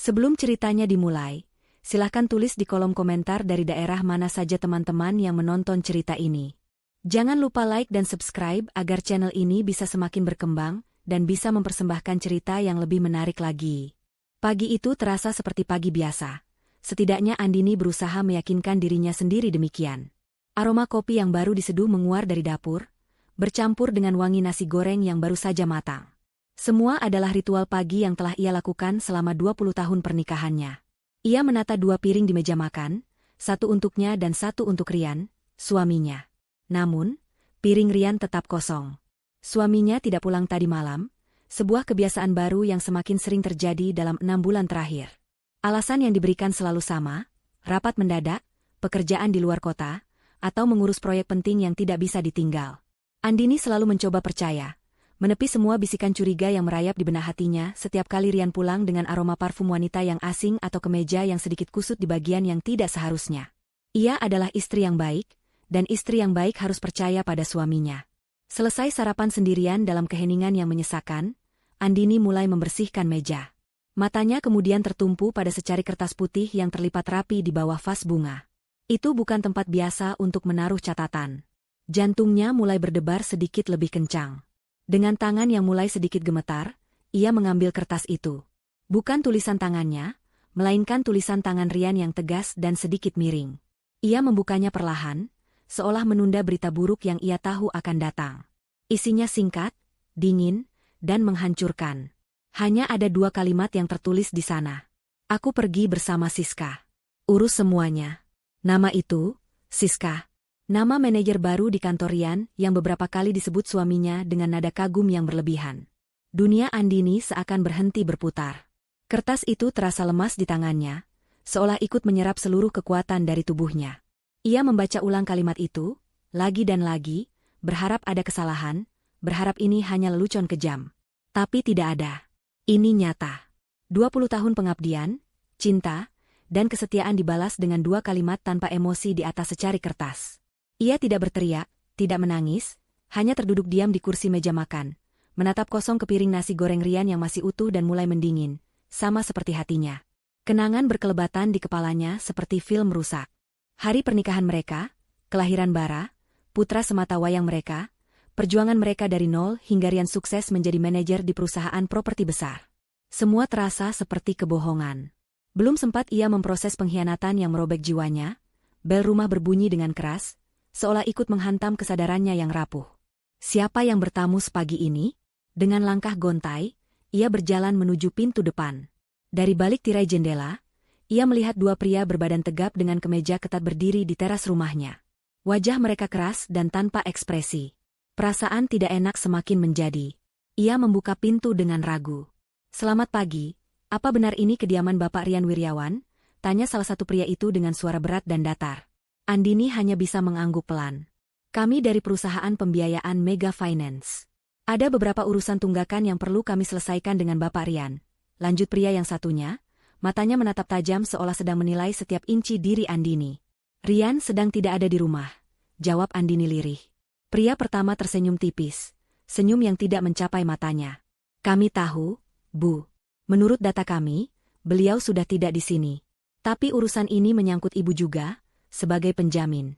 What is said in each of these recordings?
Sebelum ceritanya dimulai, silahkan tulis di kolom komentar dari daerah mana saja teman-teman yang menonton cerita ini. Jangan lupa like dan subscribe agar channel ini bisa semakin berkembang dan bisa mempersembahkan cerita yang lebih menarik lagi. Pagi itu terasa seperti pagi biasa. Setidaknya Andini berusaha meyakinkan dirinya sendiri demikian. Aroma kopi yang baru diseduh menguar dari dapur, bercampur dengan wangi nasi goreng yang baru saja matang. Semua adalah ritual pagi yang telah ia lakukan selama 20 tahun pernikahannya. Ia menata 2 piring di meja makan, satu untuknya dan satu untuk Rian, suaminya. Namun, piring Rian tetap kosong. Suaminya tidak pulang tadi malam, sebuah kebiasaan baru yang semakin sering terjadi dalam 6 bulan terakhir. Alasan yang diberikan selalu sama, rapat mendadak, pekerjaan di luar kota, atau mengurus proyek penting yang tidak bisa ditinggal. Andini selalu mencoba percaya, menepi semua bisikan curiga yang merayap di benak hatinya setiap kali Rian pulang dengan aroma parfum wanita yang asing atau kemeja yang sedikit kusut di bagian yang tidak seharusnya. Ia adalah istri yang baik, dan istri yang baik harus percaya pada suaminya. Selesai sarapan sendirian dalam keheningan yang menyesakan, Andini mulai membersihkan meja. Matanya kemudian tertumpu pada secari kertas putih yang terlipat rapi di bawah vas bunga. Itu bukan tempat biasa untuk menaruh catatan. Jantungnya mulai berdebar sedikit lebih kencang. Dengan tangan yang mulai sedikit gemetar, ia mengambil kertas itu. Bukan tulisan tangannya, melainkan tulisan tangan Rian yang tegas dan sedikit miring. Ia membukanya perlahan, seolah menunda berita buruk yang ia tahu akan datang. Isinya singkat, dingin, dan menghancurkan. Hanya ada 2 kalimat yang tertulis di sana. Aku pergi bersama Siska. Urus semuanya. Nama itu, Siska. Nama manajer baru di kantor Rian yang beberapa kali disebut suaminya dengan nada kagum yang berlebihan. Dunia Andini seakan berhenti berputar. Kertas itu terasa lemas di tangannya, seolah ikut menyerap seluruh kekuatan dari tubuhnya. Ia membaca ulang kalimat itu, lagi dan lagi, berharap ada kesalahan, berharap ini hanya lelucon kejam. Tapi tidak ada. Ini nyata. 20 tahun pengabdian, cinta, dan kesetiaan dibalas dengan 2 kalimat tanpa emosi di atas secari kertas. Ia tidak berteriak, tidak menangis, hanya terduduk diam di kursi meja makan, menatap kosong ke piring nasi goreng Rian yang masih utuh dan mulai mendingin, sama seperti hatinya. Kenangan berkelebatan di kepalanya seperti film rusak. Hari pernikahan mereka, kelahiran Bara, putra semata wayang mereka, perjuangan mereka dari nol hingga Rian sukses menjadi manajer di perusahaan properti besar. Semua terasa seperti kebohongan. Belum sempat ia memproses pengkhianatan yang merobek jiwanya, bel rumah berbunyi dengan keras, seolah ikut menghantam kesadarannya yang rapuh. Siapa yang bertamu sepagi ini? Dengan langkah gontai, ia berjalan menuju pintu depan. Dari balik tirai jendela, ia melihat 2 pria berbadan tegap dengan kemeja ketat berdiri di teras rumahnya. Wajah mereka keras dan tanpa ekspresi. Perasaan tidak enak semakin menjadi. Ia membuka pintu dengan ragu. Selamat pagi, apa benar ini kediaman Bapak Rian Wiryawan? Tanya salah satu pria itu dengan suara berat dan datar. Andini hanya bisa mengangguk pelan. Kami dari perusahaan pembiayaan Mega Finance. Ada beberapa urusan tunggakan yang perlu kami selesaikan dengan Bapak Rian. Lanjut pria yang satunya, matanya menatap tajam seolah sedang menilai setiap inci diri Andini. Rian sedang tidak ada di rumah, jawab Andini lirih. Pria pertama tersenyum tipis, senyum yang tidak mencapai matanya. Kami tahu, Bu. Menurut data kami, beliau sudah tidak di sini. Tapi urusan ini menyangkut Ibu juga, sebagai penjamin.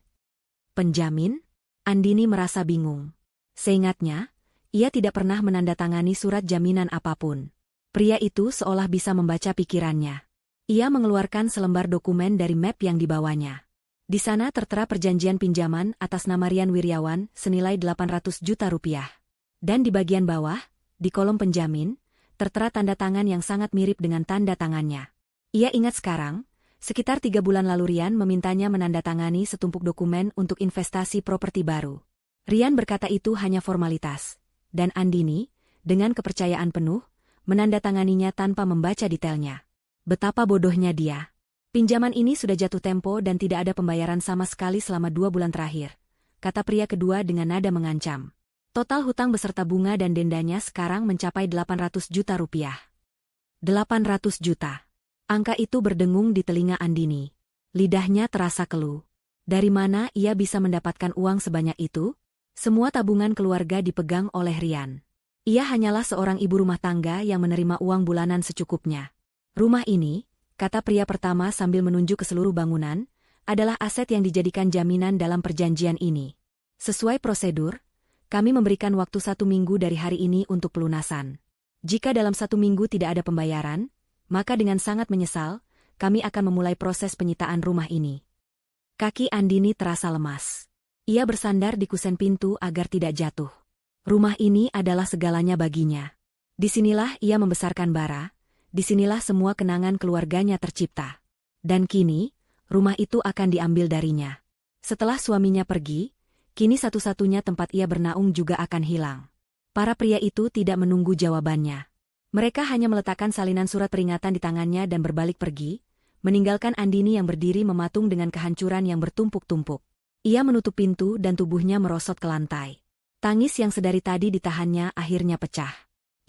Penjamin? Andini merasa bingung. Seingatnya, ia tidak pernah menandatangani surat jaminan apapun. Pria itu seolah bisa membaca pikirannya. Ia mengeluarkan selembar dokumen dari map yang dibawanya. Di sana tertera perjanjian pinjaman atas nama Rian Wiryawan senilai 800 juta rupiah. Dan di bagian bawah, di kolom penjamin, tertera tanda tangan yang sangat mirip dengan tanda tangannya. Ia ingat sekarang, sekitar 3 bulan lalu Rian memintanya menandatangani setumpuk dokumen untuk investasi properti baru. Rian berkata itu hanya formalitas. Dan Andini, dengan kepercayaan penuh, menandatanganinya tanpa membaca detailnya. Betapa bodohnya dia. Pinjaman ini sudah jatuh tempo dan tidak ada pembayaran sama sekali selama 2 bulan terakhir, kata pria kedua dengan nada mengancam. Total hutang beserta bunga dan dendanya sekarang mencapai 800 juta rupiah. 800 juta. Angka itu berdengung di telinga Andini. Lidahnya terasa keluh. Dari mana ia bisa mendapatkan uang sebanyak itu? Semua tabungan keluarga dipegang oleh Rian. Ia hanyalah seorang ibu rumah tangga yang menerima uang bulanan secukupnya. Rumah ini, kata pria pertama sambil menunjuk ke seluruh bangunan, adalah aset yang dijadikan jaminan dalam perjanjian ini. Sesuai prosedur, kami memberikan waktu 1 minggu dari hari ini untuk pelunasan. Jika dalam 1 minggu tidak ada pembayaran, maka dengan sangat menyesal, kami akan memulai proses penyitaan rumah ini. Kaki Andini terasa lemas. Ia bersandar di kusen pintu agar tidak jatuh. Rumah ini adalah segalanya baginya. Disinilah ia membesarkan Bara, disinilah semua kenangan keluarganya tercipta. Dan kini, rumah itu akan diambil darinya. Setelah suaminya pergi, kini satu-satunya tempat ia bernaung juga akan hilang. Para pria itu tidak menunggu jawabannya. Mereka hanya meletakkan salinan surat peringatan di tangannya dan berbalik pergi, meninggalkan Andini yang berdiri mematung dengan kehancuran yang bertumpuk-tumpuk. Ia menutup pintu dan tubuhnya merosot ke lantai. Tangis yang sedari tadi ditahannya akhirnya pecah.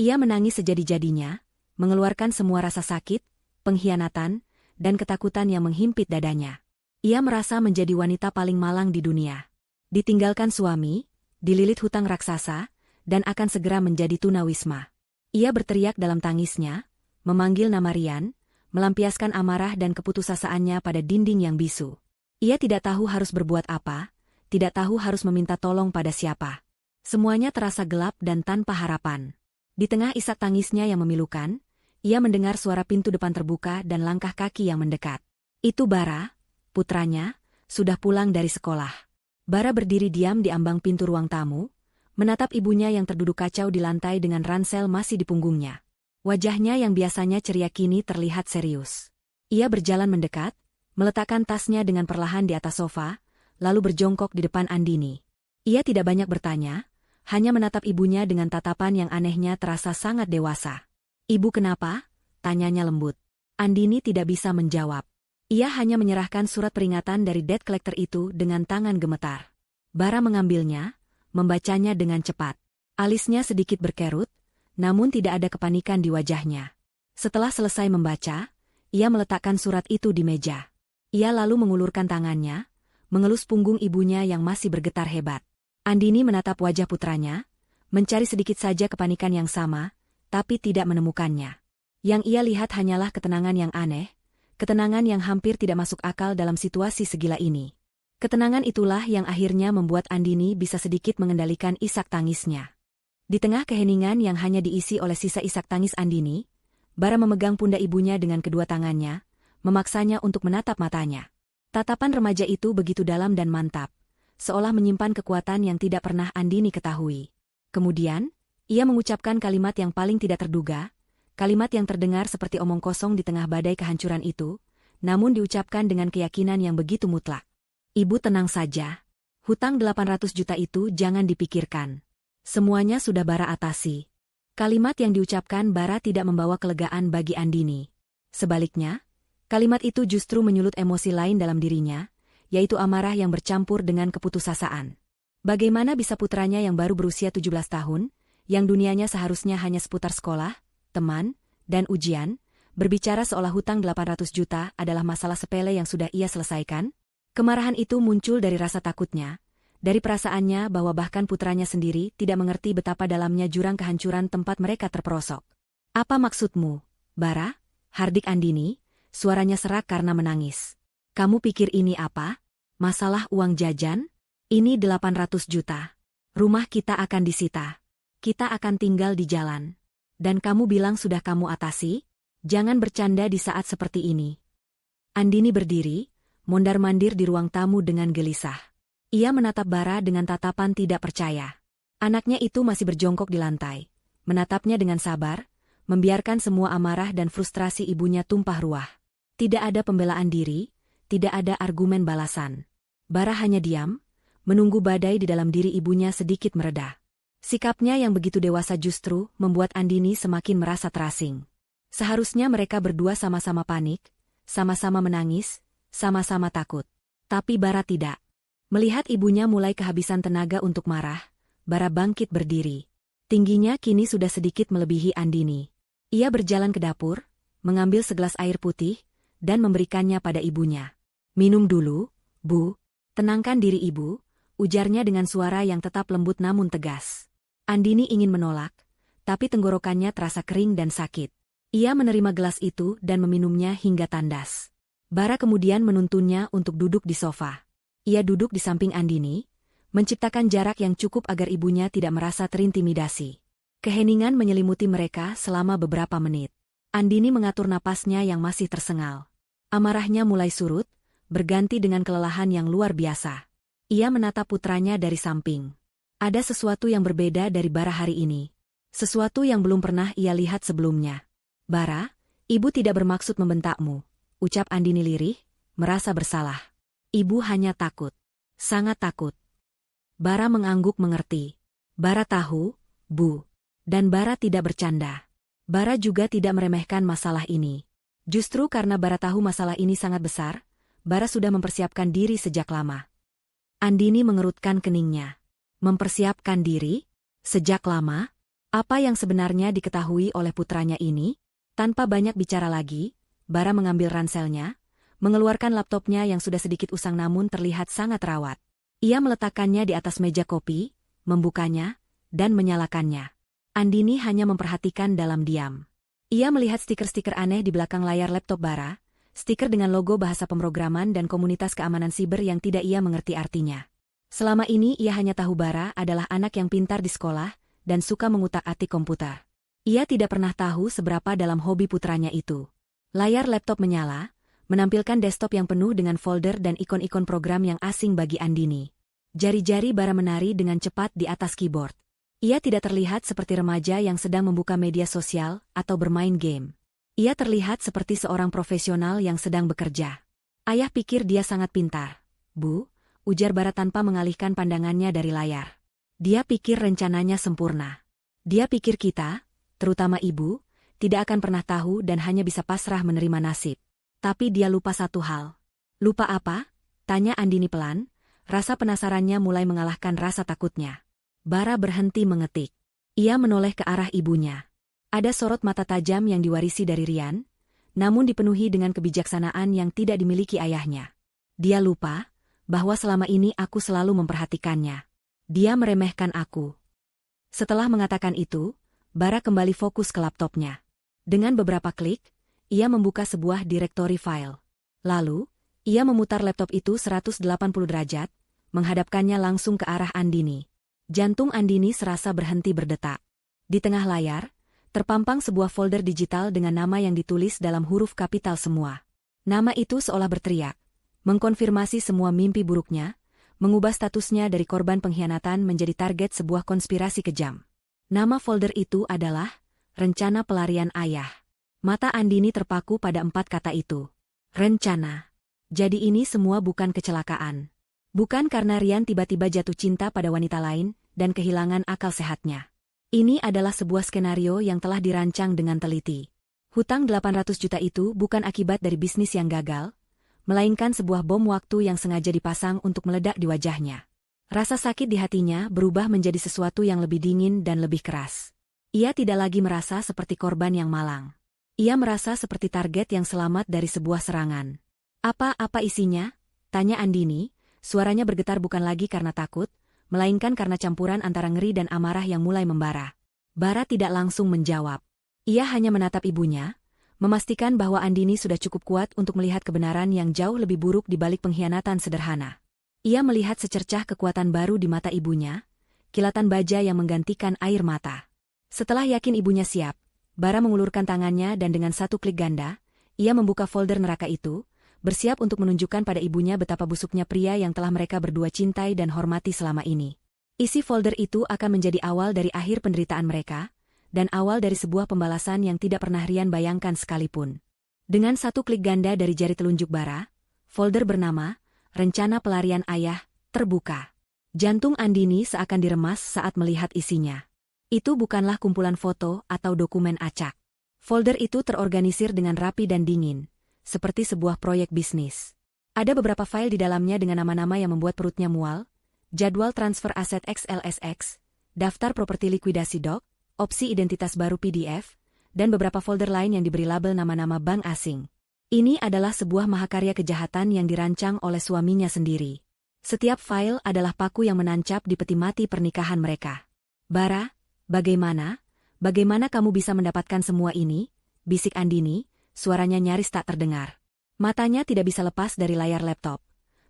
Ia menangis sejadi-jadinya, mengeluarkan semua rasa sakit, pengkhianatan, dan ketakutan yang menghimpit dadanya. Ia merasa menjadi wanita paling malang di dunia. Ditinggalkan suami, dililit hutang raksasa, dan akan segera menjadi tunawisma. Ia berteriak dalam tangisnya, memanggil nama Rian, melampiaskan amarah dan keputusasaannya pada dinding yang bisu. Ia tidak tahu harus berbuat apa, tidak tahu harus meminta tolong pada siapa. Semuanya terasa gelap dan tanpa harapan. Di tengah isak tangisnya yang memilukan, ia mendengar suara pintu depan terbuka dan langkah kaki yang mendekat. Itu Bara, putranya, sudah pulang dari sekolah. Bara berdiri diam di ambang pintu ruang tamu, menatap ibunya yang terduduk kacau di lantai dengan ransel masih di punggungnya. Wajahnya yang biasanya ceria kini terlihat serius. Ia berjalan mendekat, meletakkan tasnya dengan perlahan di atas sofa, lalu berjongkok di depan Andini. Ia tidak banyak bertanya, hanya menatap ibunya dengan tatapan yang anehnya terasa sangat dewasa. "Ibu kenapa?" tanyanya lembut. Andini tidak bisa menjawab. Ia hanya menyerahkan surat peringatan dari debt collector itu dengan tangan gemetar. Bara mengambilnya, membacanya dengan cepat. Alisnya sedikit berkerut, namun tidak ada kepanikan di wajahnya. Setelah selesai membaca, ia meletakkan surat itu di meja. Ia lalu mengulurkan tangannya, mengelus punggung ibunya yang masih bergetar hebat. Andini menatap wajah putranya, mencari sedikit saja kepanikan yang sama, tapi tidak menemukannya. Yang ia lihat hanyalah ketenangan yang aneh, ketenangan yang hampir tidak masuk akal dalam situasi segila ini. Ketenangan itulah yang akhirnya membuat Andini bisa sedikit mengendalikan isak tangisnya. Di tengah keheningan yang hanya diisi oleh sisa isak tangis Andini, Bara memegang pundak ibunya dengan kedua tangannya, memaksanya untuk menatap matanya. Tatapan remaja itu begitu dalam dan mantap, seolah menyimpan kekuatan yang tidak pernah Andini ketahui. Kemudian, ia mengucapkan kalimat yang paling tidak terduga, kalimat yang terdengar seperti omong kosong di tengah badai kehancuran itu, namun diucapkan dengan keyakinan yang begitu mutlak. "Ibu tenang saja. Hutang 800 juta itu jangan dipikirkan. Semuanya sudah Bara atasi." Kalimat yang diucapkan Bara tidak membawa kelegaan bagi Andini. Sebaliknya, kalimat itu justru menyulut emosi lain dalam dirinya, yaitu amarah yang bercampur dengan keputusasaan. Bagaimana bisa putranya yang baru berusia 17 tahun, yang dunianya seharusnya hanya seputar sekolah, teman, dan ujian, berbicara seolah hutang 800 juta adalah masalah sepele yang sudah ia selesaikan? Kemarahan itu muncul dari rasa takutnya, dari perasaannya bahwa bahkan putranya sendiri tidak mengerti betapa dalamnya jurang kehancuran tempat mereka terperosok. "Apa maksudmu, Bara?" hardik Andini, suaranya serak karena menangis. "Kamu pikir ini apa? Masalah uang jajan? Ini 800 juta. Rumah kita akan disita. Kita akan tinggal di jalan. Dan kamu bilang sudah kamu atasi? Jangan bercanda di saat seperti ini." Andini berdiri, mondar-mandir di ruang tamu dengan gelisah. Ia menatap Bara dengan tatapan tidak percaya. Anaknya itu masih berjongkok di lantai, menatapnya dengan sabar, membiarkan semua amarah dan frustrasi ibunya tumpah ruah. Tidak ada pembelaan diri, tidak ada argumen balasan. Bara hanya diam, menunggu badai di dalam diri ibunya sedikit mereda. Sikapnya yang begitu dewasa justru membuat Andini semakin merasa terasing. Seharusnya mereka berdua sama-sama panik, sama-sama menangis, sama-sama takut. Tapi Bara tidak. Melihat ibunya mulai kehabisan tenaga untuk marah, Bara bangkit berdiri. Tingginya kini sudah sedikit melebihi Andini. Ia berjalan ke dapur, mengambil segelas air putih, dan memberikannya pada ibunya. "Minum dulu, Bu. Tenangkan diri ibu," ujarnya dengan suara yang tetap lembut namun tegas. Andini ingin menolak, tapi tenggorokannya terasa kering dan sakit. Ia menerima gelas itu dan meminumnya hingga tandas. Bara kemudian menuntunnya untuk duduk di sofa. Ia duduk di samping Andini, menciptakan jarak yang cukup agar ibunya tidak merasa terintimidasi. Keheningan menyelimuti mereka selama beberapa menit. Andini mengatur napasnya yang masih tersengal. Amarahnya mulai surut, berganti dengan kelelahan yang luar biasa. Ia menatap putranya dari samping. Ada sesuatu yang berbeda dari Bara hari ini. Sesuatu yang belum pernah ia lihat sebelumnya. Bara, ibu tidak bermaksud membentakmu, ucap Andini lirih, merasa bersalah. Ibu hanya takut. Sangat takut. Bara mengangguk mengerti. Bara tahu, Bu. Dan Bara tidak bercanda. Bara juga tidak meremehkan masalah ini. Justru karena Bara tahu masalah ini sangat besar, Bara sudah mempersiapkan diri sejak lama. Andini mengerutkan keningnya. Mempersiapkan diri? Sejak lama? Apa yang sebenarnya diketahui oleh putranya ini? Tanpa banyak bicara lagi, Bara mengambil ranselnya, mengeluarkan laptopnya yang sudah sedikit usang namun terlihat sangat rawat. Ia meletakkannya di atas meja kopi, membukanya, dan menyalakannya. Andini hanya memperhatikan dalam diam. Ia melihat stiker-stiker aneh di belakang layar laptop Bara, stiker dengan logo bahasa pemrograman dan komunitas keamanan siber yang tidak ia mengerti artinya. Selama ini ia hanya tahu Bara adalah anak yang pintar di sekolah, dan suka mengutak-atik komputer. Ia tidak pernah tahu seberapa dalam hobi putranya itu. Layar laptop menyala, menampilkan desktop yang penuh dengan folder dan ikon-ikon program yang asing bagi Andini. Jari-jari Bara menari dengan cepat di atas keyboard. Ia tidak terlihat seperti remaja yang sedang membuka media sosial atau bermain game. Ia terlihat seperti seorang profesional yang sedang bekerja. Ayah pikir dia sangat pintar. Bu, ujar Bara tanpa mengalihkan pandangannya dari layar. Dia pikir rencananya sempurna. Dia pikir kita, terutama ibu, tidak akan pernah tahu dan hanya bisa pasrah menerima nasib. Tapi dia lupa satu hal. Lupa apa? Tanya Andini pelan, rasa penasarannya mulai mengalahkan rasa takutnya. Bara berhenti mengetik. Ia menoleh ke arah ibunya. Ada sorot mata tajam yang diwarisi dari Rian, namun dipenuhi dengan kebijaksanaan yang tidak dimiliki ayahnya. Dia lupa bahwa selama ini aku selalu memperhatikannya. Dia meremehkan aku. Setelah mengatakan itu, Bara kembali fokus ke laptopnya. Dengan beberapa klik, ia membuka sebuah direktori file. Lalu, ia memutar laptop itu 180 derajat, menghadapkannya langsung ke arah Andini. Jantung Andini serasa berhenti berdetak. Di tengah layar, terpampang sebuah folder digital dengan nama yang ditulis dalam huruf kapital semua. Nama itu seolah berteriak, mengkonfirmasi semua mimpi buruknya, mengubah statusnya dari korban pengkhianatan menjadi target sebuah konspirasi kejam. Nama folder itu adalah Rencana Pelarian Ayah. Mata Andini terpaku pada 4 kata itu. Rencana. Jadi ini semua bukan kecelakaan. Bukan karena Rian tiba-tiba jatuh cinta pada wanita lain dan kehilangan akal sehatnya. Ini adalah sebuah skenario yang telah dirancang dengan teliti. Hutang 800 juta itu bukan akibat dari bisnis yang gagal, melainkan sebuah bom waktu yang sengaja dipasang untuk meledak di wajahnya. Rasa sakit di hatinya berubah menjadi sesuatu yang lebih dingin dan lebih keras. Ia tidak lagi merasa seperti korban yang malang. Ia merasa seperti target yang selamat dari sebuah serangan. Apa isinya? Tanya Andini, suaranya bergetar bukan lagi karena takut, melainkan karena campuran antara ngeri dan amarah yang mulai membara. Bara tidak langsung menjawab. Ia hanya menatap ibunya, memastikan bahwa Andini sudah cukup kuat untuk melihat kebenaran yang jauh lebih buruk di balik pengkhianatan sederhana. Ia melihat secercah kekuatan baru di mata ibunya, kilatan baja yang menggantikan air mata. Setelah yakin ibunya siap, Bara mengulurkan tangannya dan dengan satu klik ganda, ia membuka folder neraka itu, bersiap untuk menunjukkan pada ibunya betapa busuknya pria yang telah mereka berdua cintai dan hormati selama ini. Isi folder itu akan menjadi awal dari akhir penderitaan mereka, dan awal dari sebuah pembalasan yang tidak pernah Rian bayangkan sekalipun. Dengan satu klik ganda dari jari telunjuk Bara, folder bernama Rencana Pelarian Ayah terbuka. Jantung Andini seakan diremas saat melihat isinya. Itu bukanlah kumpulan foto atau dokumen acak. Folder itu terorganisir dengan rapi dan dingin, seperti sebuah proyek bisnis. Ada beberapa file di dalamnya dengan nama-nama yang membuat perutnya mual, jadwal transfer aset XLSX, daftar properti likuidasi doc, opsi identitas baru PDF, dan beberapa folder lain yang diberi label nama-nama bank asing. Ini adalah sebuah mahakarya kejahatan yang dirancang oleh suaminya sendiri. Setiap file adalah paku yang menancap di peti mati pernikahan mereka. Bara, bagaimana kamu bisa mendapatkan semua ini? bisik Andini, suaranya nyaris tak terdengar. Matanya tidak bisa lepas dari layar laptop,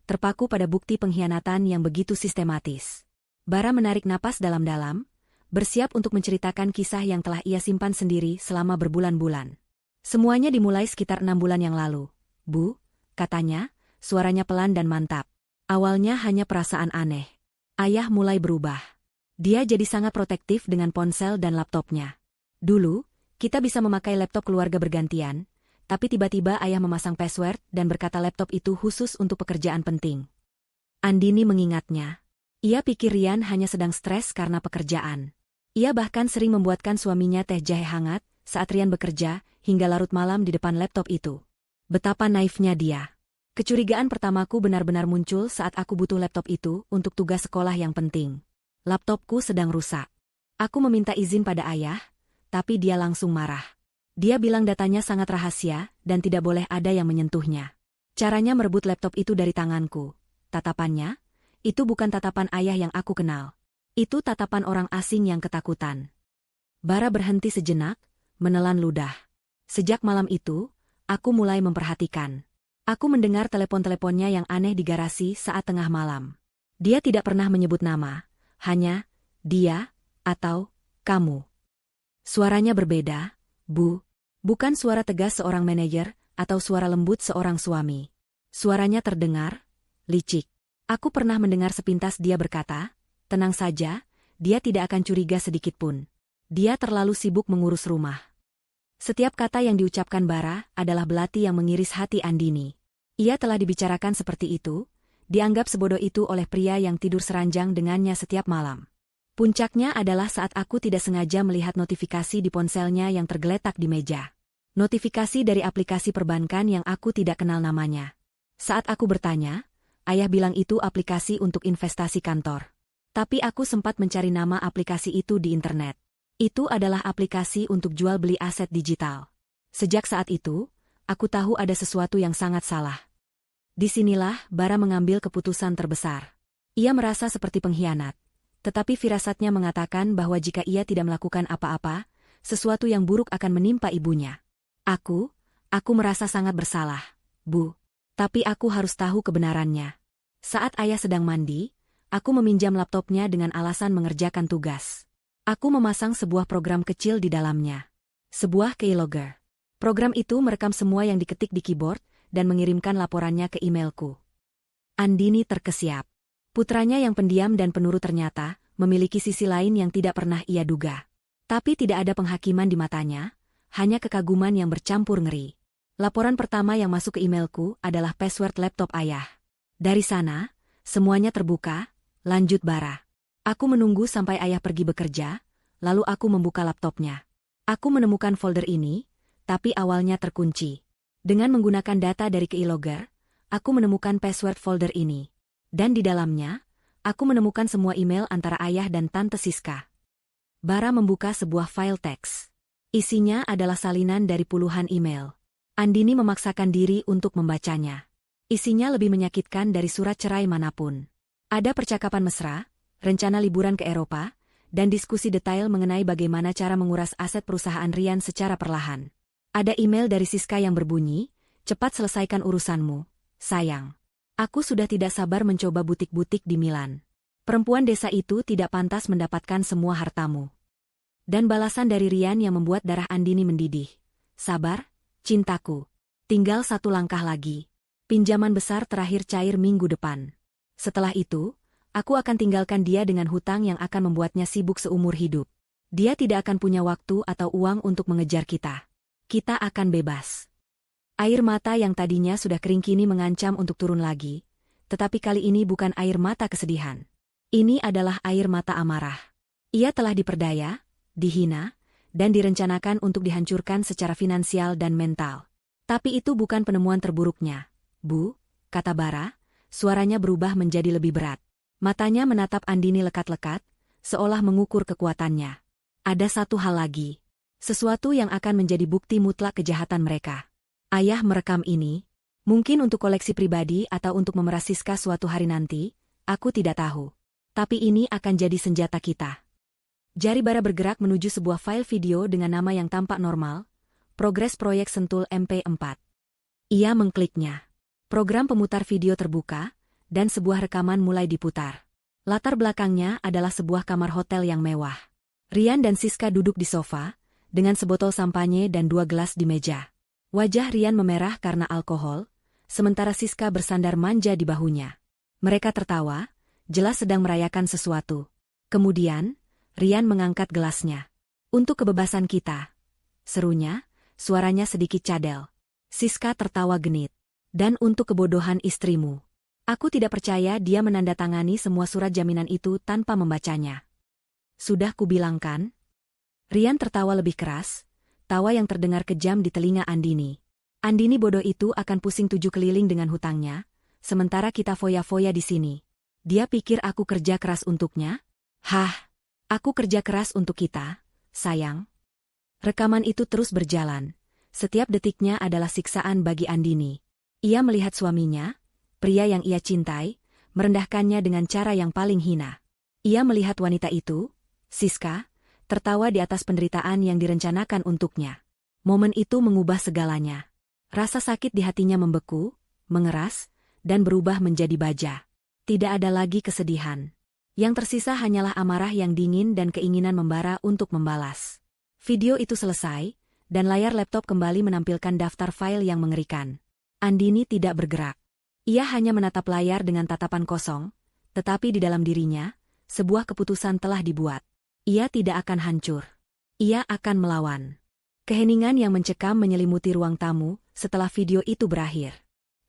terpaku pada bukti pengkhianatan yang begitu sistematis. Bara menarik napas dalam-dalam, bersiap untuk menceritakan kisah yang telah ia simpan sendiri selama berbulan-bulan. Semuanya dimulai sekitar 6 bulan yang lalu. Bu, katanya, suaranya pelan dan mantap. Awalnya hanya perasaan aneh. Ayah mulai berubah. Dia jadi sangat protektif dengan ponsel dan laptopnya. Dulu, kita bisa memakai laptop keluarga bergantian, tapi tiba-tiba ayah memasang password dan berkata laptop itu khusus untuk pekerjaan penting. Andini mengingatnya. Ia pikir Rian hanya sedang stres karena pekerjaan. Ia bahkan sering membuatkan suaminya teh jahe hangat saat Rian bekerja hingga larut malam di depan laptop itu. Betapa naifnya dia. Kecurigaan pertamaku benar-benar muncul saat aku butuh laptop itu untuk tugas sekolah yang penting. Laptopku sedang rusak. Aku meminta izin pada ayah, tapi dia langsung marah. Dia bilang datanya sangat rahasia dan tidak boleh ada yang menyentuhnya. Caranya merebut laptop itu dari tanganku. Tatapannya, itu bukan tatapan ayah yang aku kenal. Itu tatapan orang asing yang ketakutan. Bara berhenti sejenak, menelan ludah. Sejak malam itu, aku mulai memperhatikan. Aku mendengar telepon-teleponnya yang aneh di garasi saat tengah malam. Dia tidak pernah menyebut nama, hanya dia atau kamu. Suaranya berbeda, Bu. Bukan suara tegas seorang manajer atau suara lembut seorang suami. Suaranya terdengar licik. Aku pernah mendengar sepintas dia berkata, tenang saja, dia tidak akan curiga sedikitpun. Dia terlalu sibuk mengurus rumah. Setiap kata yang diucapkan Bara adalah belati yang mengiris hati Andini. Ia telah dibicarakan seperti itu, dianggap sebodoh itu oleh pria yang tidur seranjang dengannya setiap malam. Puncaknya adalah saat aku tidak sengaja melihat notifikasi di ponselnya yang tergeletak di meja. Notifikasi dari aplikasi perbankan yang aku tidak kenal namanya. Saat aku bertanya, ayah bilang itu aplikasi untuk investasi kantor. Tapi aku sempat mencari nama aplikasi itu di internet. Itu adalah aplikasi untuk jual beli aset digital. Sejak saat itu, aku tahu ada sesuatu yang sangat salah. Disinilah Bara mengambil keputusan terbesar. Ia merasa seperti pengkhianat. Tetapi firasatnya mengatakan bahwa jika ia tidak melakukan apa-apa, sesuatu yang buruk akan menimpa ibunya. Aku merasa sangat bersalah, Bu. Tapi aku harus tahu kebenarannya. Saat ayah sedang mandi, aku meminjam laptopnya dengan alasan mengerjakan tugas. Aku memasang sebuah program kecil di dalamnya. Sebuah keylogger. Program itu merekam semua yang diketik di keyboard dan mengirimkan laporannya ke emailku. Andini terkesiap. Putranya yang pendiam dan penurut ternyata memiliki sisi lain yang tidak pernah ia duga. Tapi tidak ada penghakiman di matanya, hanya kekaguman yang bercampur ngeri. Laporan pertama yang masuk ke emailku adalah password laptop ayah. Dari sana, semuanya terbuka, lanjut Bara. Aku menunggu sampai ayah pergi bekerja, lalu aku membuka laptopnya. Aku menemukan folder ini, tapi awalnya terkunci. Dengan menggunakan data dari keylogger, aku menemukan password folder ini. Dan di dalamnya, aku menemukan semua email antara ayah dan Tante Siska. Bara membuka sebuah file teks. Isinya adalah salinan dari puluhan email. Andini memaksakan diri untuk membacanya. Isinya lebih menyakitkan dari surat cerai manapun. Ada percakapan mesra, rencana liburan ke Eropa, dan diskusi detail mengenai bagaimana cara menguras aset perusahaan Rian secara perlahan. Ada email dari Siska yang berbunyi, cepat selesaikan urusanmu, sayang. Aku sudah tidak sabar mencoba butik-butik di Milan. Perempuan desa itu tidak pantas mendapatkan semua hartamu. Dan balasan dari Rian yang membuat darah Andini mendidih. Sabar, cintaku. Tinggal satu langkah lagi. Pinjaman besar terakhir cair minggu depan. Setelah itu, aku akan tinggalkan dia dengan hutang yang akan membuatnya sibuk seumur hidup. Dia tidak akan punya waktu atau uang untuk mengejar kita. Kita akan bebas. Air mata yang tadinya sudah kering kini mengancam untuk turun lagi, tetapi kali ini bukan air mata kesedihan. Ini adalah air mata amarah. Ia telah diperdaya, dihina, dan direncanakan untuk dihancurkan secara finansial dan mental. Tapi itu bukan penemuan terburuknya. Bu, kata Bara, suaranya berubah menjadi lebih berat. Matanya menatap Andini lekat-lekat, seolah mengukur kekuatannya. Ada satu hal lagi. Sesuatu yang akan menjadi bukti mutlak kejahatan mereka. Ayah merekam ini, mungkin untuk koleksi pribadi atau untuk memeras Siska suatu hari nanti, aku tidak tahu. Tapi ini akan jadi senjata kita. Jari Bara bergerak menuju sebuah file video dengan nama yang tampak normal, progres proyek Sentul MP4. Ia mengkliknya. Program pemutar video terbuka, dan sebuah rekaman mulai diputar. Latar belakangnya adalah sebuah kamar hotel yang mewah. Rian dan Siska duduk di sofa, dengan sebotol sampanye dan 2 gelas di meja. Wajah Rian memerah karena alkohol, sementara Siska bersandar manja di bahunya. Mereka tertawa, jelas sedang merayakan sesuatu. Kemudian, Rian mengangkat gelasnya. Untuk kebebasan kita, serunya, suaranya sedikit cadel. Siska tertawa genit. Dan untuk kebodohan istrimu. Aku tidak percaya dia menandatangani semua surat jaminan itu tanpa membacanya. Sudah kubilangkan? Rian tertawa lebih keras, tawa yang terdengar kejam di telinga Andini. Andini bodoh itu akan pusing 7 keliling dengan hutangnya, sementara kita foya-foya di sini. Dia pikir aku kerja keras untuknya? Hah, aku kerja keras untuk kita, sayang. Rekaman itu terus berjalan. Setiap detiknya adalah siksaan bagi Andini. Ia melihat suaminya, pria yang ia cintai, merendahkannya dengan cara yang paling hina. Ia melihat wanita itu, Siska, tertawa di atas penderitaan yang direncanakan untuknya. Momen itu mengubah segalanya. Rasa sakit di hatinya membeku, mengeras, dan berubah menjadi baja. Tidak ada lagi kesedihan. Yang tersisa hanyalah amarah yang dingin dan keinginan membara untuk membalas. Video itu selesai, dan layar laptop kembali menampilkan daftar file yang mengerikan. Andini tidak bergerak. Ia hanya menatap layar dengan tatapan kosong, tetapi di dalam dirinya, sebuah keputusan telah dibuat. Ia tidak akan hancur. Ia akan melawan. Keheningan yang mencekam menyelimuti ruang tamu setelah video itu berakhir.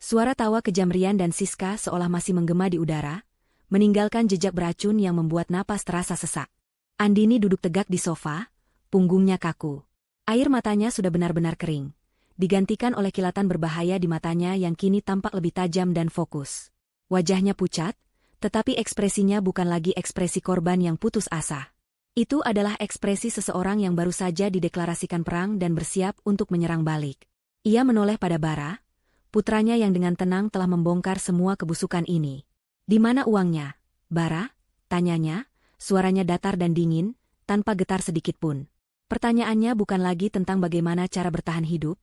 Suara tawa kejam Rian dan Siska seolah masih menggema di udara, meninggalkan jejak beracun yang membuat napas terasa sesak. Andini duduk tegak di sofa, punggungnya kaku. Air matanya sudah benar-benar kering. Digantikan oleh kilatan berbahaya di matanya yang kini tampak lebih tajam dan fokus. Wajahnya pucat, tetapi ekspresinya bukan lagi ekspresi korban yang putus asa. Itu adalah ekspresi seseorang yang baru saja dideklarasikan perang dan bersiap untuk menyerang balik. Ia menoleh pada Bara, putranya yang dengan tenang telah membongkar semua kebusukan ini. "Di mana uangnya, Bara?" tanyanya, suaranya datar dan dingin, tanpa getar sedikitpun. Pertanyaannya bukan lagi tentang bagaimana cara bertahan hidup,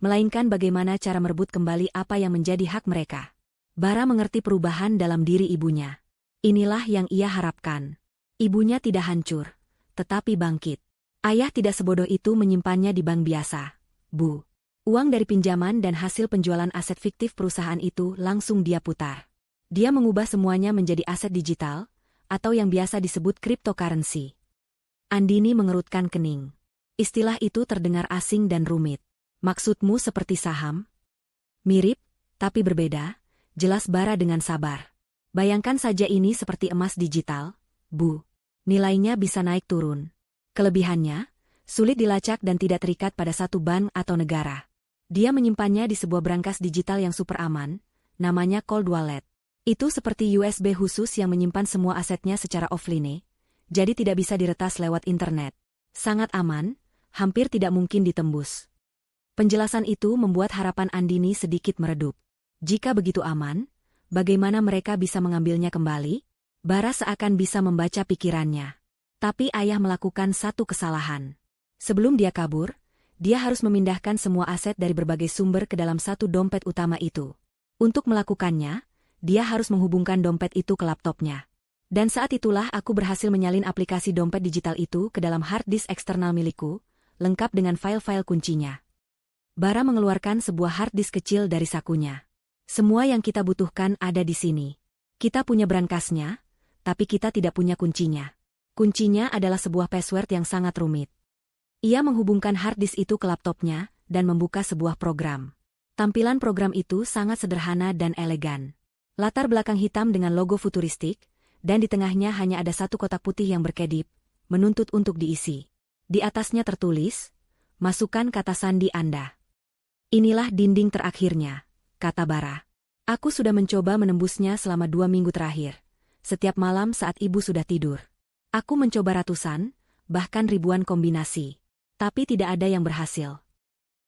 melainkan bagaimana cara merebut kembali apa yang menjadi hak mereka. Bara mengerti perubahan dalam diri ibunya. Inilah yang ia harapkan. Ibunya tidak hancur, tetapi bangkit. Ayah tidak sebodoh itu menyimpannya di bank biasa, Bu. Uang dari pinjaman dan hasil penjualan aset fiktif perusahaan itu langsung dia putar. Dia mengubah semuanya menjadi aset digital, atau yang biasa disebut cryptocurrency. Andini mengerutkan kening. Istilah itu terdengar asing dan rumit. "Maksudmu seperti saham?" "Mirip, tapi berbeda," jelas Bara dengan sabar. "Bayangkan saja ini seperti emas digital, Bu. Nilainya bisa naik turun. Kelebihannya, sulit dilacak dan tidak terikat pada satu bank atau negara. Dia menyimpannya di sebuah brankas digital yang super aman, namanya cold wallet. Itu seperti USB khusus yang menyimpan semua asetnya secara offline, jadi tidak bisa diretas lewat internet. Sangat aman, hampir tidak mungkin ditembus." Penjelasan itu membuat harapan Andini sedikit meredup. Jika begitu aman, bagaimana mereka bisa mengambilnya kembali? Bara seakan bisa membaca pikirannya. Tapi ayah melakukan satu kesalahan. Sebelum dia kabur, dia harus memindahkan semua aset dari berbagai sumber ke dalam satu dompet utama itu. Untuk melakukannya, dia harus menghubungkan dompet itu ke laptopnya. Dan saat itulah aku berhasil menyalin aplikasi dompet digital itu ke dalam hard disk eksternal milikku, lengkap dengan file-file kuncinya. Bara mengeluarkan sebuah hard disk kecil dari sakunya. "Semua yang kita butuhkan ada di sini. Kita punya brankasnya, tapi kita tidak punya kuncinya. Kuncinya adalah sebuah password yang sangat rumit." Ia menghubungkan hard disk itu ke laptopnya dan membuka sebuah program. Tampilan program itu sangat sederhana dan elegan. Latar belakang hitam dengan logo futuristik, dan di tengahnya hanya ada satu kotak putih yang berkedip, menuntut untuk diisi. Di atasnya tertulis, "Masukkan kata sandi Anda." "Inilah dinding terakhirnya," kata Bara. "Aku sudah mencoba menembusnya selama 2 minggu terakhir. Setiap malam saat ibu sudah tidur. Aku mencoba ratusan, bahkan ribuan kombinasi. Tapi tidak ada yang berhasil."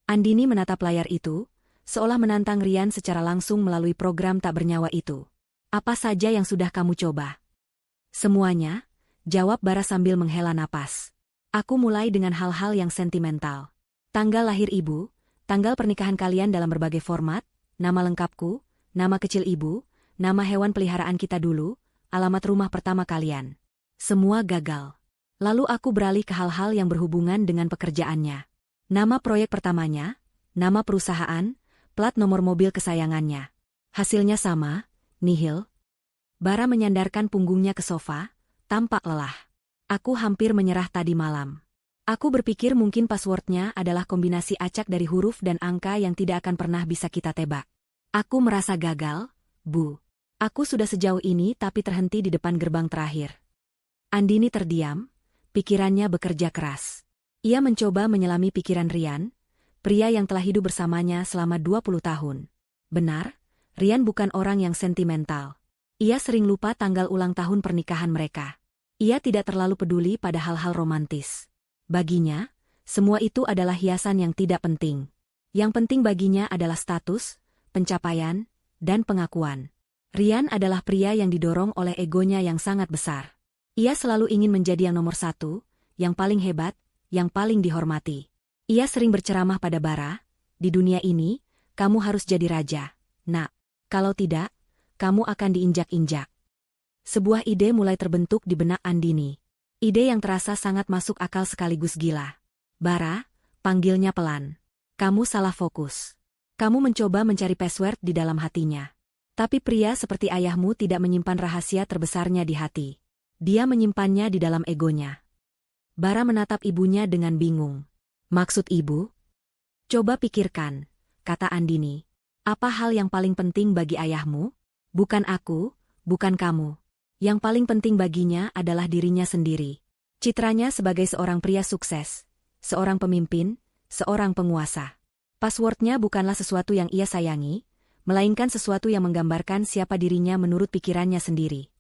Andini menatap layar itu, seolah menantang Rian secara langsung melalui program tak bernyawa itu. "Apa saja yang sudah kamu coba?" "Semuanya," jawab Bara sambil menghela napas. "Aku mulai dengan hal-hal yang sentimental. Tanggal lahir ibu, tanggal pernikahan kalian dalam berbagai format, nama lengkapku, nama kecil ibu, nama hewan peliharaan kita dulu, alamat rumah pertama kalian. Semua gagal. Lalu aku beralih ke hal-hal yang berhubungan dengan pekerjaannya. Nama proyek pertamanya, nama perusahaan, plat nomor mobil kesayangannya. Hasilnya sama, nihil. Bara menyandarkan punggungnya ke sofa, tampak lelah. Aku hampir menyerah tadi malam. Aku berpikir mungkin passwordnya adalah kombinasi acak dari huruf dan angka yang tidak akan pernah bisa kita tebak. Aku merasa gagal, Bu. Aku sudah sejauh ini tapi terhenti di depan gerbang terakhir. Andini terdiam, pikirannya bekerja keras. Ia mencoba menyelami pikiran Rian, pria yang telah hidup bersamanya selama 20 tahun. Benar, Rian bukan orang yang sentimental. Ia sering lupa tanggal ulang tahun pernikahan mereka. Ia tidak terlalu peduli pada hal-hal romantis. Baginya, semua itu adalah hiasan yang tidak penting. Yang penting baginya adalah status, pencapaian, dan pengakuan. Rian adalah pria yang didorong oleh egonya yang sangat besar. Ia selalu ingin menjadi yang nomor satu, yang paling hebat, yang paling dihormati. Ia sering berceramah pada Bara, di dunia ini, kamu harus jadi raja, nak. Kalau tidak, kamu akan diinjak-injak. Sebuah ide mulai terbentuk di benak Andini. Ide yang terasa sangat masuk akal sekaligus gila. Bara, panggilnya pelan. Kamu salah fokus. Kamu mencoba mencari password di dalam hatinya. Tapi pria seperti ayahmu tidak menyimpan rahasia terbesarnya di hati. Dia menyimpannya di dalam egonya. Bara menatap ibunya dengan bingung. Maksud ibu? Coba pikirkan, kata Andini. Apa hal yang paling penting bagi ayahmu? Bukan aku, bukan kamu. Yang paling penting baginya adalah dirinya sendiri. Citranya sebagai seorang pria sukses, seorang pemimpin, seorang penguasa. Passwordnya bukanlah sesuatu yang ia sayangi, melainkan sesuatu yang menggambarkan siapa dirinya menurut pikirannya sendiri.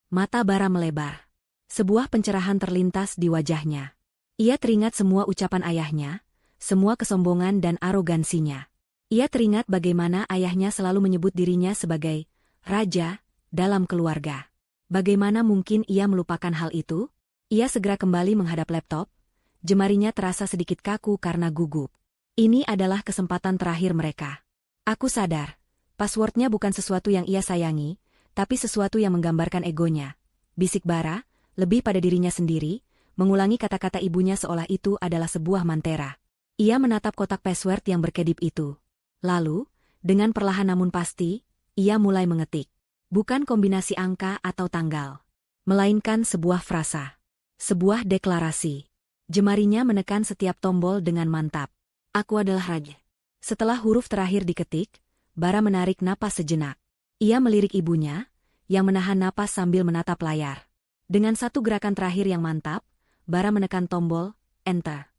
Mata Bara melebar. Sebuah pencerahan terlintas di wajahnya. Ia teringat semua ucapan ayahnya, semua kesombongan dan arogansinya. Ia teringat bagaimana ayahnya selalu menyebut dirinya sebagai raja dalam keluarga. Bagaimana mungkin ia melupakan hal itu? Ia segera kembali menghadap laptop. Jemarinya terasa sedikit kaku karena gugup. Ini adalah kesempatan terakhir mereka. Aku sadar, passwordnya bukan sesuatu yang ia sayangi, tapi sesuatu yang menggambarkan egonya. Bisik Bara, lebih pada dirinya sendiri, mengulangi kata-kata ibunya seolah itu adalah sebuah mantera. Ia menatap kotak password yang berkedip itu. Lalu, dengan perlahan namun pasti, ia mulai mengetik. Bukan kombinasi angka atau tanggal, melainkan sebuah frasa. Sebuah deklarasi. Jemarinya menekan setiap tombol dengan mantap. Aku adalah raja. Setelah huruf terakhir diketik, Bara menarik napas sejenak. Ia melirik ibunya, yang menahan napas sambil menatap layar. Dengan satu gerakan terakhir yang mantap, Bara menekan tombol Enter.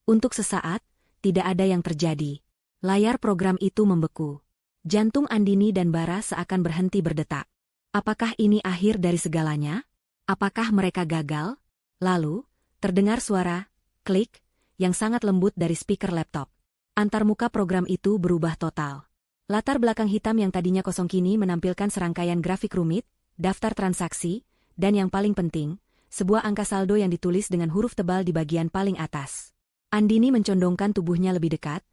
Untuk sesaat, tidak ada yang terjadi. Layar program itu membeku. Jantung Andini dan Bara seakan berhenti berdetak. Apakah ini akhir dari segalanya? Apakah mereka gagal? Lalu, terdengar suara klik yang sangat lembut dari speaker laptop. Antarmuka program itu berubah total. Latar belakang hitam yang tadinya kosong kini menampilkan serangkaian grafik rumit, daftar transaksi, dan yang paling penting, sebuah angka saldo yang ditulis dengan huruf tebal di bagian paling atas. Andini mencondongkan tubuhnya lebih dekat.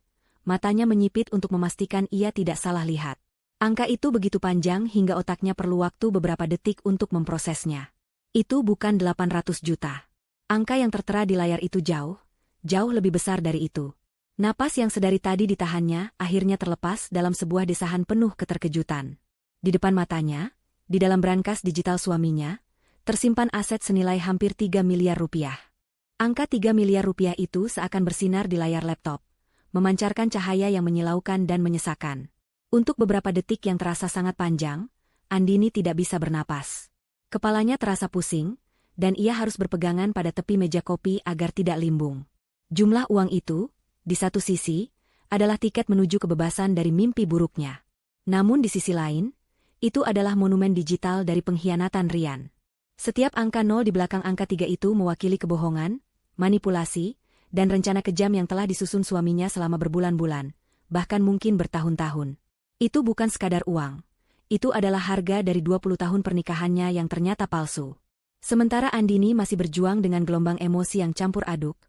Matanya menyipit untuk memastikan ia tidak salah lihat. Angka itu begitu panjang hingga otaknya perlu waktu beberapa detik untuk memprosesnya. Itu bukan 800 juta. Angka yang tertera di layar itu jauh lebih besar dari itu. Napas yang sedari tadi ditahannya akhirnya terlepas dalam sebuah desahan penuh keterkejutan. Di depan matanya, di dalam brankas digital suaminya, tersimpan aset senilai hampir 3 miliar rupiah. Angka 3 miliar rupiah itu seakan bersinar di layar laptop, memancarkan cahaya yang menyilaukan dan menyesakan. Untuk beberapa detik yang terasa sangat panjang, Andini tidak bisa bernapas. Kepalanya terasa pusing, dan ia harus berpegangan pada tepi meja kopi agar tidak limbung. Jumlah uang itu, di satu sisi, adalah tiket menuju kebebasan dari mimpi buruknya. Namun di sisi lain, itu adalah monumen digital dari pengkhianatan Rian. Setiap angka 0 di belakang angka 3 itu mewakili kebohongan, manipulasi, dan rencana kejam yang telah disusun suaminya selama berbulan-bulan, bahkan mungkin bertahun-tahun. Itu bukan sekadar uang. Itu adalah harga dari 20 tahun pernikahannya yang ternyata palsu. Sementara Andini masih berjuang dengan gelombang emosi yang campur aduk,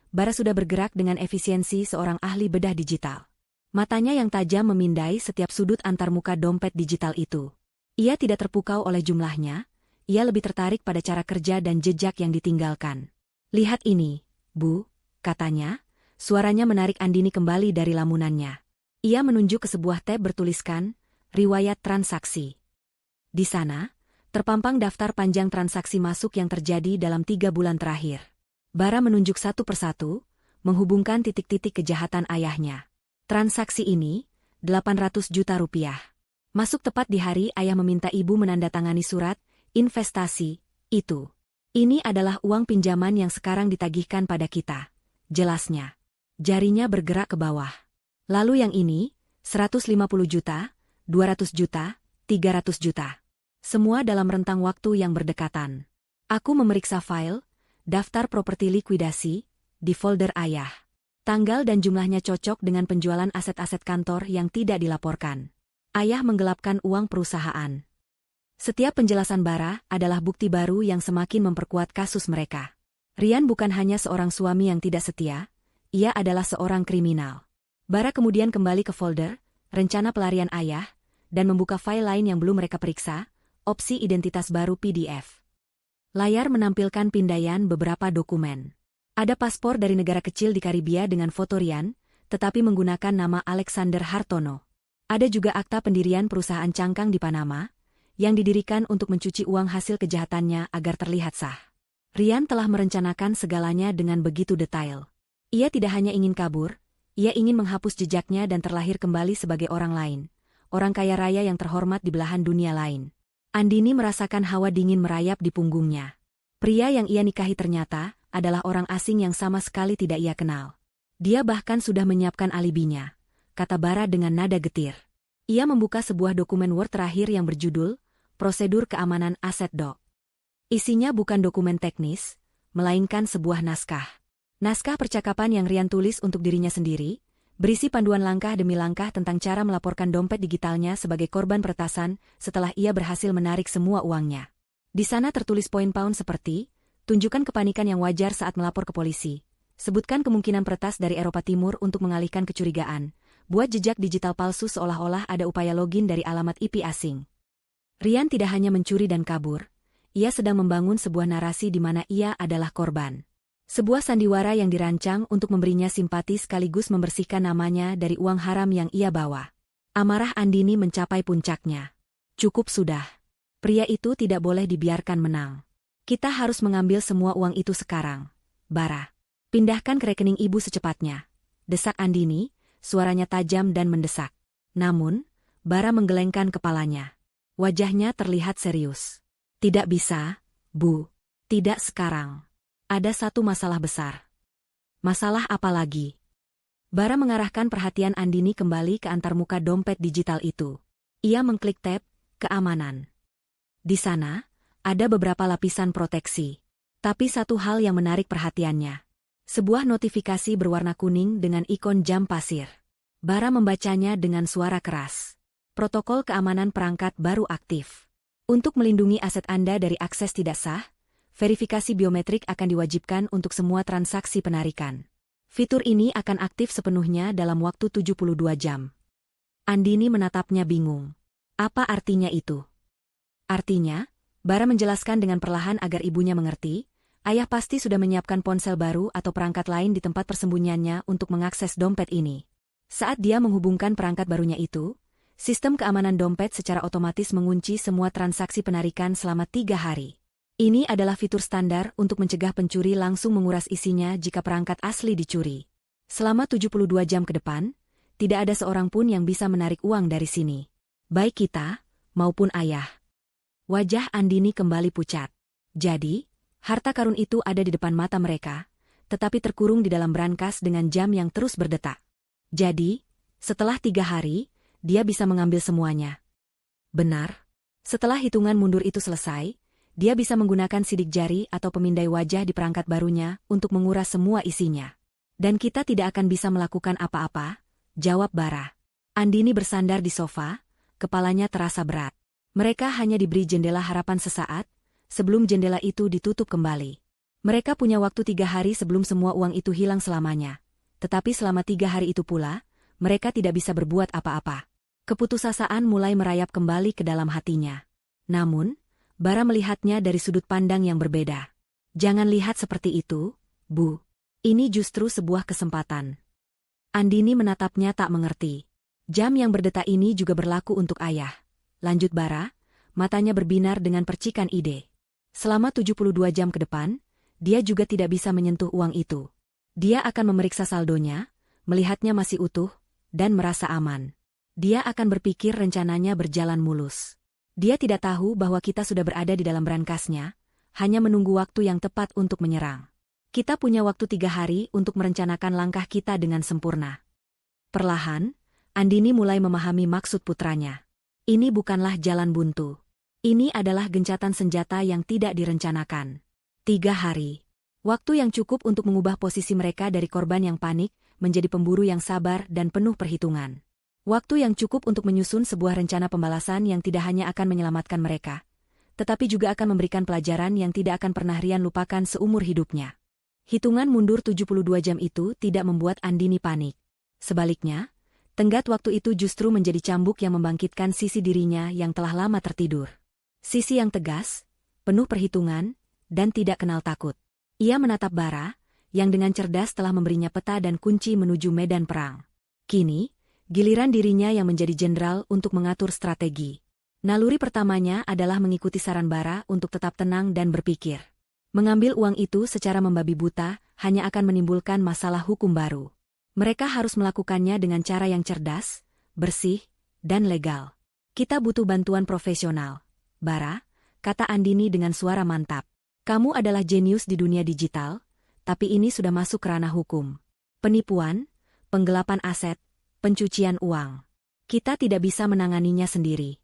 Bara sudah bergerak dengan efisiensi seorang ahli bedah digital. Matanya yang tajam memindai setiap sudut antarmuka dompet digital itu. Ia tidak terpukau oleh jumlahnya, ia lebih tertarik pada cara kerja dan jejak yang ditinggalkan. "Lihat ini, Bu," katanya, suaranya menarik Andini kembali dari lamunannya. Ia menunjuk ke sebuah tab bertuliskan, "Riwayat Transaksi". Di sana, terpampang daftar panjang transaksi masuk yang terjadi dalam 3 bulan terakhir. Bara menunjuk satu persatu, menghubungkan titik-titik kejahatan ayahnya. Transaksi ini, 800 juta rupiah. Masuk tepat di hari ayah meminta ibu menandatangani surat investasi itu. "Ini adalah uang pinjaman yang sekarang ditagihkan pada kita," jelasnya. Jarinya bergerak ke bawah. "Lalu yang ini, 150 juta, 200 juta, 300 juta. Semua dalam rentang waktu yang berdekatan." Aku memeriksa file, daftar properti likuidasi, di folder ayah. Tanggal dan jumlahnya cocok dengan penjualan aset-aset kantor yang tidak dilaporkan. Ayah menggelapkan uang perusahaan. Setiap penjelasan Bara adalah bukti baru yang semakin memperkuat kasus mereka. Rian bukan hanya seorang suami yang tidak setia, ia adalah seorang kriminal. Bara kemudian kembali ke folder, rencana pelarian ayah, dan membuka file lain yang belum mereka periksa, opsi identitas baru PDF. Layar menampilkan pindaian beberapa dokumen. Ada paspor dari negara kecil di Karibia dengan foto Rian, tetapi menggunakan nama Alexander Hartono. Ada juga akta pendirian perusahaan cangkang di Panama, yang didirikan untuk mencuci uang hasil kejahatannya agar terlihat sah. Rian telah merencanakan segalanya dengan begitu detail. Ia tidak hanya ingin kabur, ia ingin menghapus jejaknya dan terlahir kembali sebagai orang lain, orang kaya raya yang terhormat di belahan dunia lain. Andini merasakan hawa dingin merayap di punggungnya. Pria yang ia nikahi ternyata adalah orang asing yang sama sekali tidak ia kenal. Dia bahkan sudah menyiapkan alibinya, kata Bara dengan nada getir. Ia membuka sebuah dokumen Word terakhir yang berjudul, Prosedur Keamanan Aset Doc. Isinya bukan dokumen teknis, melainkan sebuah naskah. Naskah percakapan yang Rian tulis untuk dirinya sendiri, berisi panduan langkah demi langkah tentang cara melaporkan dompet digitalnya sebagai korban peretasan setelah ia berhasil menarik semua uangnya. Di sana tertulis poin-poin seperti, tunjukkan kepanikan yang wajar saat melapor ke polisi. Sebutkan kemungkinan peretas dari Eropa Timur untuk mengalihkan kecurigaan. Buat jejak digital palsu seolah-olah ada upaya login dari alamat IP asing. Rian tidak hanya mencuri dan kabur, ia sedang membangun sebuah narasi di mana ia adalah korban. Sebuah sandiwara yang dirancang untuk memberinya simpati sekaligus membersihkan namanya dari uang haram yang ia bawa. Amarah Andini mencapai puncaknya. Cukup sudah. Pria itu tidak boleh dibiarkan menang. Kita harus mengambil semua uang itu sekarang. Bara. Pindahkan ke rekening ibu secepatnya. Desak Andini, suaranya tajam dan mendesak. Namun, Bara menggelengkan kepalanya. Wajahnya terlihat serius. Tidak bisa, Bu. Tidak sekarang. Ada satu masalah besar. Masalah apa lagi? Bara mengarahkan perhatian Andini kembali ke antarmuka dompet digital itu. Ia mengklik tab, keamanan. Di sana, ada beberapa lapisan proteksi. Tapi satu hal yang menarik perhatiannya. Sebuah notifikasi berwarna kuning dengan ikon jam pasir. Bara membacanya dengan suara keras. Protokol keamanan perangkat baru aktif. Untuk melindungi aset Anda dari akses tidak sah, verifikasi biometrik akan diwajibkan untuk semua transaksi penarikan. Fitur ini akan aktif sepenuhnya dalam waktu 72 jam. Andini menatapnya bingung. Apa artinya itu? Artinya, Bara menjelaskan dengan perlahan agar ibunya mengerti, ayah pasti sudah menyiapkan ponsel baru atau perangkat lain di tempat persembunyiannya untuk mengakses dompet ini. Saat dia menghubungkan perangkat barunya itu, sistem keamanan dompet secara otomatis mengunci semua transaksi penarikan selama 3 hari. Ini adalah fitur standar untuk mencegah pencuri langsung menguras isinya jika perangkat asli dicuri. Selama 72 jam ke depan, tidak ada seorang pun yang bisa menarik uang dari sini. Baik kita, maupun ayah. Wajah Andini kembali pucat. Jadi, harta karun itu ada di depan mata mereka, tetapi terkurung di dalam brankas dengan jam yang terus berdetak. Jadi, setelah 3 hari, dia bisa mengambil semuanya. Benar. Setelah hitungan mundur itu selesai, dia bisa menggunakan sidik jari atau pemindai wajah di perangkat barunya untuk menguras semua isinya. Dan kita tidak akan bisa melakukan apa-apa, jawab Bara. Andini bersandar di sofa, kepalanya terasa berat. Mereka hanya diberi jendela harapan sesaat, sebelum jendela itu ditutup kembali. Mereka punya waktu 3 hari sebelum semua uang itu hilang selamanya. Tetapi selama 3 hari itu pula, mereka tidak bisa berbuat apa-apa. Keputusasaan mulai merayap kembali ke dalam hatinya. Namun, Bara melihatnya dari sudut pandang yang berbeda. Jangan lihat seperti itu, Bu. Ini justru sebuah kesempatan. Andini menatapnya tak mengerti. Jam yang berdetak ini juga berlaku untuk ayah. Lanjut Bara, matanya berbinar dengan percikan ide. Selama 72 jam ke depan, dia juga tidak bisa menyentuh uang itu. Dia akan memeriksa saldonya, melihatnya masih utuh, dan merasa aman. Dia akan berpikir rencananya berjalan mulus. Dia tidak tahu bahwa kita sudah berada di dalam brankasnya, hanya menunggu waktu yang tepat untuk menyerang. Kita punya waktu 3 hari untuk merencanakan langkah kita dengan sempurna. Perlahan, Andini mulai memahami maksud putranya. Ini bukanlah jalan buntu. Ini adalah gencatan senjata yang tidak direncanakan. 3 hari. Waktu yang cukup untuk mengubah posisi mereka dari korban yang panik menjadi pemburu yang sabar dan penuh perhitungan. Waktu yang cukup untuk menyusun sebuah rencana pembalasan yang tidak hanya akan menyelamatkan mereka, tetapi juga akan memberikan pelajaran yang tidak akan pernah Rian lupakan seumur hidupnya. Hitungan mundur 72 jam itu tidak membuat Andini panik. Sebaliknya, tenggat waktu itu justru menjadi cambuk yang membangkitkan sisi dirinya yang telah lama tertidur. Sisi yang tegas, penuh perhitungan, dan tidak kenal takut. Ia menatap Bara, yang dengan cerdas telah memberinya peta dan kunci menuju medan perang. Kini, giliran dirinya yang menjadi jenderal untuk mengatur strategi. Naluri pertamanya adalah mengikuti saran Bara untuk tetap tenang dan berpikir. Mengambil uang itu secara membabi buta hanya akan menimbulkan masalah hukum baru. Mereka harus melakukannya dengan cara yang cerdas, bersih, dan legal. Kita butuh bantuan profesional. Bara, kata Andini dengan suara mantap. Kamu adalah jenius di dunia digital, tapi ini sudah masuk ke ranah hukum. Penipuan, penggelapan aset, pencucian uang. Kita tidak bisa menanganinya sendiri.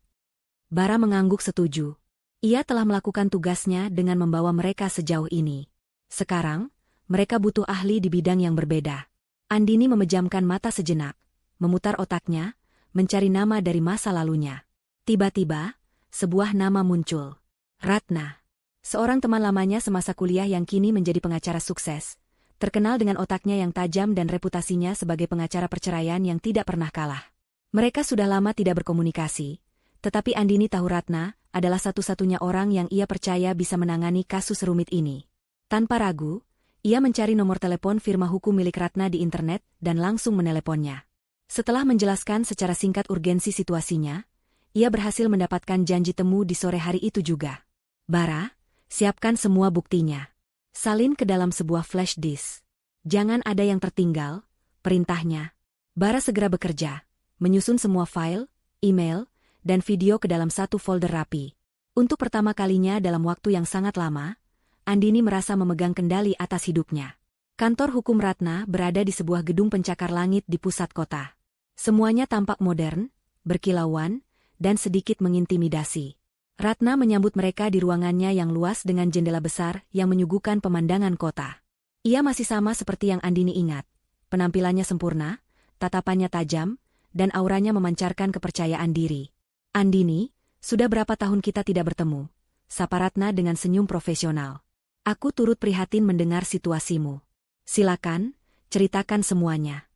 Bara mengangguk setuju. Ia telah melakukan tugasnya dengan membawa mereka sejauh ini. Sekarang, mereka butuh ahli di bidang yang berbeda. Andini memejamkan mata sejenak, memutar otaknya, mencari nama dari masa lalunya. Tiba-tiba, sebuah nama muncul. Ratna. Seorang teman lamanya semasa kuliah yang kini menjadi pengacara sukses. Terkenal dengan otaknya yang tajam dan reputasinya sebagai pengacara perceraian yang tidak pernah kalah. Mereka sudah lama tidak berkomunikasi, tetapi Andini tahu Ratna adalah satu-satunya orang yang ia percaya bisa menangani kasus rumit ini. Tanpa ragu, ia mencari nomor telepon firma hukum milik Ratna di internet dan langsung meneleponnya. Setelah menjelaskan secara singkat urgensi situasinya, ia berhasil mendapatkan janji temu di sore hari itu juga. Bara, siapkan semua buktinya. Salin ke dalam sebuah flash disk. Jangan ada yang tertinggal, perintahnya. Bara segera bekerja, menyusun semua file, email, dan video ke dalam satu folder rapi. Untuk pertama kalinya dalam waktu yang sangat lama, Andini merasa memegang kendali atas hidupnya. Kantor hukum Ratna berada di sebuah gedung pencakar langit di pusat kota. Semuanya tampak modern, berkilauan, dan sedikit mengintimidasi. Ratna menyambut mereka di ruangannya yang luas dengan jendela besar yang menyuguhkan pemandangan kota. Ia masih sama seperti yang Andini ingat. Penampilannya sempurna, tatapannya tajam, dan auranya memancarkan kepercayaan diri. Andini, sudah berapa tahun kita tidak bertemu? Sapa Ratna dengan senyum profesional. Aku turut prihatin mendengar situasimu. Silakan, ceritakan semuanya.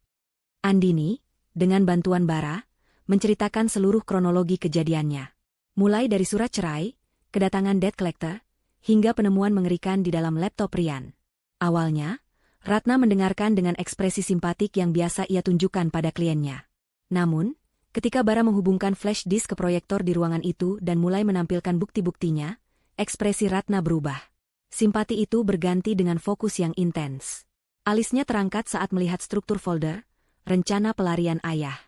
Andini, dengan bantuan Bara, menceritakan seluruh kronologi kejadiannya. Mulai dari surat cerai, kedatangan debt collector, hingga penemuan mengerikan di dalam laptop Rian. Awalnya, Ratna mendengarkan dengan ekspresi simpatik yang biasa ia tunjukkan pada kliennya. Namun, ketika Bara menghubungkan flash disk ke proyektor di ruangan itu dan mulai menampilkan bukti-buktinya, ekspresi Ratna berubah. Simpati itu berganti dengan fokus yang intens. Alisnya terangkat saat melihat struktur folder, rencana pelarian ayah.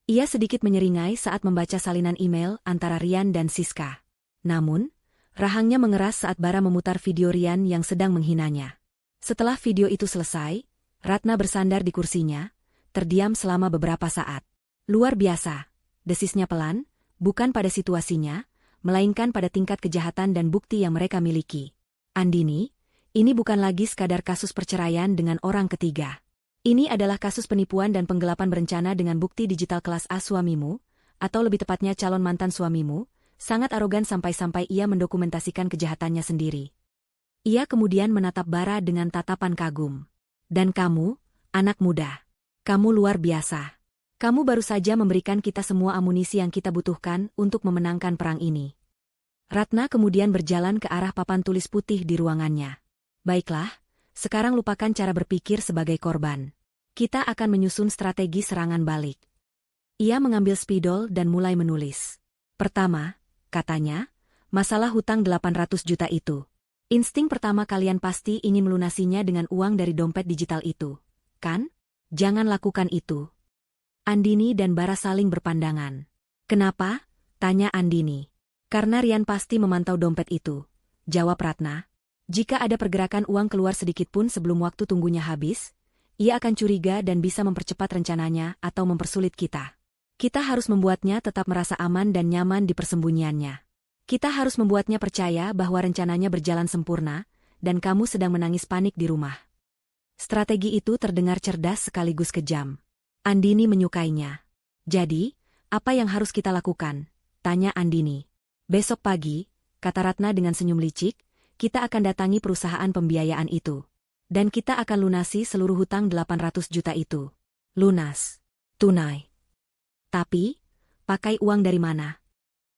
Ia sedikit menyeringai saat membaca salinan email antara Rian dan Siska. Namun, rahangnya mengeras saat Bara memutar video Rian yang sedang menghinanya. Setelah video itu selesai, Ratna bersandar di kursinya, terdiam selama beberapa saat. Luar biasa, desisnya pelan, bukan pada situasinya, melainkan pada tingkat kejahatan dan bukti yang mereka miliki. Andini, ini bukan lagi sekadar kasus perceraian dengan orang ketiga. Ini adalah kasus penipuan dan penggelapan berencana dengan bukti digital kelas A suamimu, atau lebih tepatnya calon mantan suamimu, sangat arogan sampai-sampai ia mendokumentasikan kejahatannya sendiri. Ia kemudian menatap Bara dengan tatapan kagum. Dan kamu, anak muda. Kamu luar biasa. Kamu baru saja memberikan kita semua amunisi yang kita butuhkan untuk memenangkan perang ini. Ratna kemudian berjalan ke arah papan tulis putih di ruangannya. Baiklah, sekarang lupakan cara berpikir sebagai korban. Kita akan menyusun strategi serangan balik. Ia mengambil spidol dan mulai menulis. Pertama, katanya, masalah hutang 800 juta itu. Insting pertama kalian pasti ingin melunasinya dengan uang dari dompet digital itu, kan? Jangan lakukan itu. Andini dan Bara saling berpandangan. Kenapa? Tanya Andini. Karena Rian pasti memantau dompet itu. Jawab Ratna. Jika ada pergerakan uang keluar sedikit pun sebelum waktu tunggunya habis, ia akan curiga dan bisa mempercepat rencananya atau mempersulit kita. Kita harus membuatnya tetap merasa aman dan nyaman di persembunyiannya. Kita harus membuatnya percaya bahwa rencananya berjalan sempurna, dan kamu sedang menangis panik di rumah. Strategi itu terdengar cerdas sekaligus kejam. Andini menyukainya. Jadi, apa yang harus kita lakukan? Tanya Andini. Besok pagi, kata Ratna dengan senyum licik, kita akan datangi perusahaan pembiayaan itu. Dan kita akan lunasi seluruh hutang 800 juta itu. Lunas. Tunai. Tapi, pakai uang dari mana?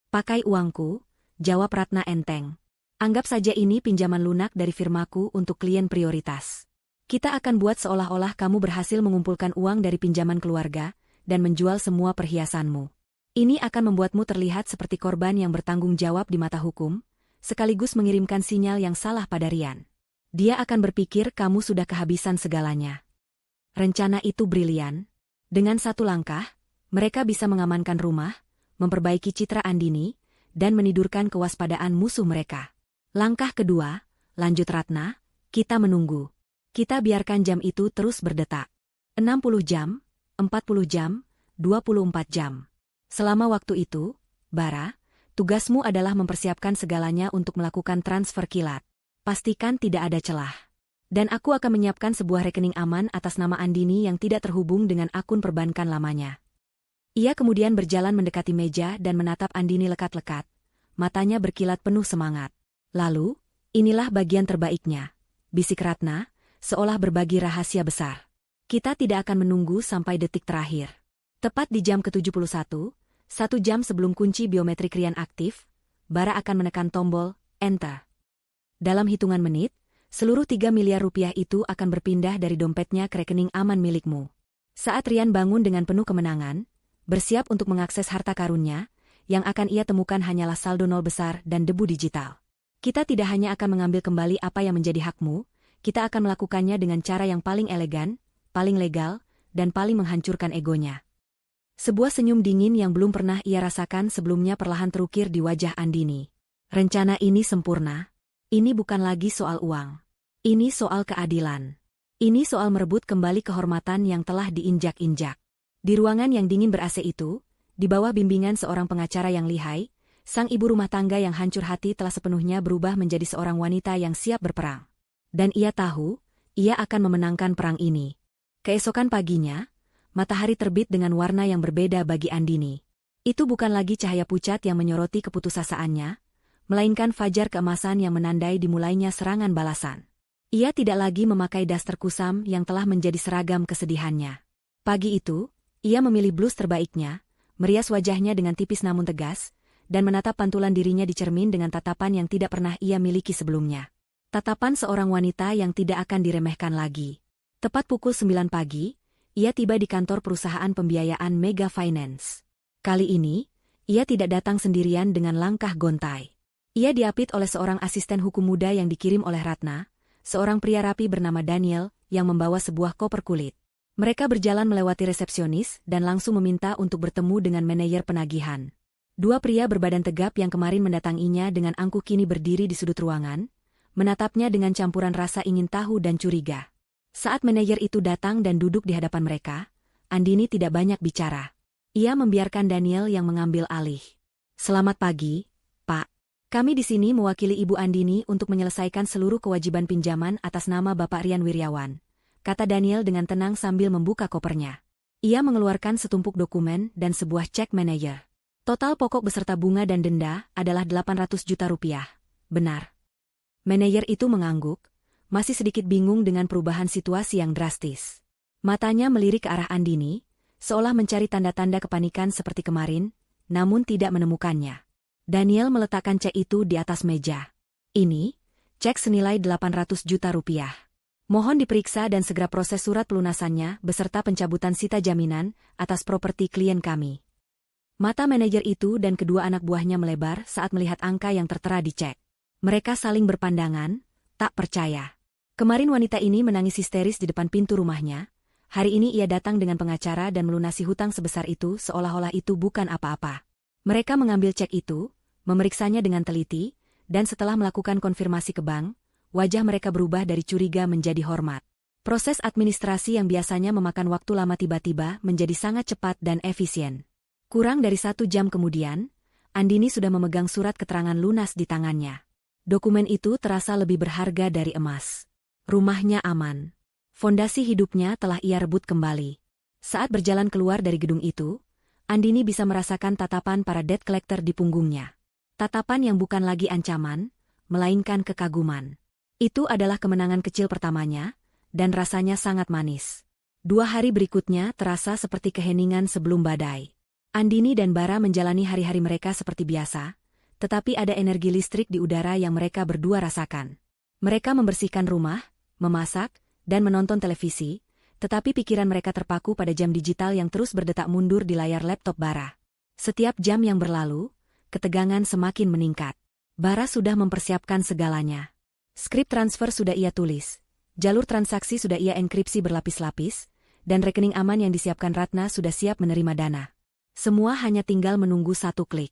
Pakai uangku, jawab Ratna enteng. Anggap saja ini pinjaman lunak dari firmaku untuk klien prioritas. Kita akan buat seolah-olah kamu berhasil mengumpulkan uang dari pinjaman keluarga dan menjual semua perhiasanmu. Ini akan membuatmu terlihat seperti korban yang bertanggung jawab di mata hukum, sekaligus mengirimkan sinyal yang salah pada Rian. Dia akan berpikir kamu sudah kehabisan segalanya. Rencana itu brilian. Dengan satu langkah, mereka bisa mengamankan rumah, memperbaiki citra Andini, dan menidurkan kewaspadaan musuh mereka. Langkah kedua, lanjut Ratna, kita menunggu. Kita biarkan jam itu terus berdetak. 60 jam, 40 jam, 24 jam. Selama waktu itu, Bara, tugasmu adalah mempersiapkan segalanya untuk melakukan transfer kilat. Pastikan tidak ada celah. Dan aku akan menyiapkan sebuah rekening aman atas nama Andini yang tidak terhubung dengan akun perbankan lamanya. Ia kemudian berjalan mendekati meja dan menatap Andini lekat-lekat. Matanya berkilat penuh semangat. Lalu, inilah bagian terbaiknya. Bisik Ratna, seolah berbagi rahasia besar. Kita tidak akan menunggu sampai detik terakhir. Tepat di jam ke-71, 1 jam sebelum kunci biometrik Rian aktif, Bara akan menekan tombol Enter. Dalam hitungan menit, seluruh 3 miliar rupiah itu akan berpindah dari dompetnya ke rekening aman milikmu. Saat Rian bangun dengan penuh kemenangan, bersiap untuk mengakses harta karunnya, yang akan ia temukan hanyalah saldo nol besar dan debu digital. Kita tidak hanya akan mengambil kembali apa yang menjadi hakmu, kita akan melakukannya dengan cara yang paling elegan, paling legal, dan paling menghancurkan egonya. Sebuah senyum dingin yang belum pernah ia rasakan sebelumnya perlahan terukir di wajah Andini. Rencana ini sempurna. Ini bukan lagi soal uang. Ini soal keadilan. Ini soal merebut kembali kehormatan yang telah diinjak-injak. Di ruangan yang dingin ber-AC itu, di bawah bimbingan seorang pengacara yang lihai, sang ibu rumah tangga yang hancur hati telah sepenuhnya berubah menjadi seorang wanita yang siap berperang. Dan ia tahu, ia akan memenangkan perang ini. Keesokan paginya, matahari terbit dengan warna yang berbeda bagi Andini. Itu bukan lagi cahaya pucat yang menyoroti keputusasaannya, melainkan fajar keemasan yang menandai dimulainya serangan balasan. Ia tidak lagi memakai daster kusam yang telah menjadi seragam kesedihannya. Pagi itu, ia memilih blus terbaiknya, merias wajahnya dengan tipis namun tegas, dan menatap pantulan dirinya di cermin dengan tatapan yang tidak pernah ia miliki sebelumnya. Tatapan seorang wanita yang tidak akan diremehkan lagi. Tepat pukul 9 pagi, ia tiba di kantor perusahaan pembiayaan Mega Finance. Kali ini, ia tidak datang sendirian dengan langkah gontai. Ia diapit oleh seorang asisten hukum muda yang dikirim oleh Ratna, seorang pria rapi bernama Daniel, yang membawa sebuah koper kulit. Mereka berjalan melewati resepsionis dan langsung meminta untuk bertemu dengan manajer penagihan. Dua pria berbadan tegap yang kemarin mendatanginya dengan angkuh kini berdiri di sudut ruangan, menatapnya dengan campuran rasa ingin tahu dan curiga. Saat manajer itu datang dan duduk di hadapan mereka, Andini tidak banyak bicara. Ia membiarkan Daniel yang mengambil alih. Selamat pagi, Pak. Kami di sini mewakili Ibu Andini untuk menyelesaikan seluruh kewajiban pinjaman atas nama Bapak Rian Wiryawan, kata Daniel dengan tenang sambil membuka kopernya. Ia mengeluarkan setumpuk dokumen dan sebuah cek manajer. Total pokok beserta bunga dan denda adalah 800 juta rupiah. Benar. Manajer itu mengangguk, masih sedikit bingung dengan perubahan situasi yang drastis. Matanya melirik ke arah Andini, seolah mencari tanda-tanda kepanikan seperti kemarin, namun tidak menemukannya. Daniel meletakkan cek itu di atas meja. Ini, cek senilai 800 juta rupiah. Mohon diperiksa dan segera proses surat pelunasannya beserta pencabutan sita jaminan atas properti klien kami. Mata manajer itu dan kedua anak buahnya melebar saat melihat angka yang tertera di cek. Mereka saling berpandangan, tak percaya. Kemarin wanita ini menangis histeris di depan pintu rumahnya. Hari ini ia datang dengan pengacara dan melunasi hutang sebesar itu seolah-olah itu bukan apa-apa. Mereka mengambil cek itu, memeriksanya dengan teliti, dan setelah melakukan konfirmasi ke bank, wajah mereka berubah dari curiga menjadi hormat. Proses administrasi yang biasanya memakan waktu lama tiba-tiba menjadi sangat cepat dan efisien. Kurang dari 1 jam kemudian, Andini sudah memegang surat keterangan lunas di tangannya. Dokumen itu terasa lebih berharga dari emas. Rumahnya aman. Fondasi hidupnya telah ia rebut kembali. Saat berjalan keluar dari gedung itu, Andini bisa merasakan tatapan para debt collector di punggungnya. Tatapan yang bukan lagi ancaman, melainkan kekaguman. Itu adalah kemenangan kecil pertamanya, dan rasanya sangat manis. 2 hari berikutnya terasa seperti keheningan sebelum badai. Andini dan Bara menjalani hari-hari mereka seperti biasa, tetapi ada energi listrik di udara yang mereka berdua rasakan. Mereka membersihkan rumah, memasak, dan menonton televisi, tetapi pikiran mereka terpaku pada jam digital yang terus berdetak mundur di layar laptop Bara. Setiap jam yang berlalu, ketegangan semakin meningkat. Bara sudah mempersiapkan segalanya. Skrip transfer sudah ia tulis, jalur transaksi sudah ia enkripsi berlapis-lapis, dan rekening aman yang disiapkan Ratna sudah siap menerima dana. Semua hanya tinggal menunggu 1 klik.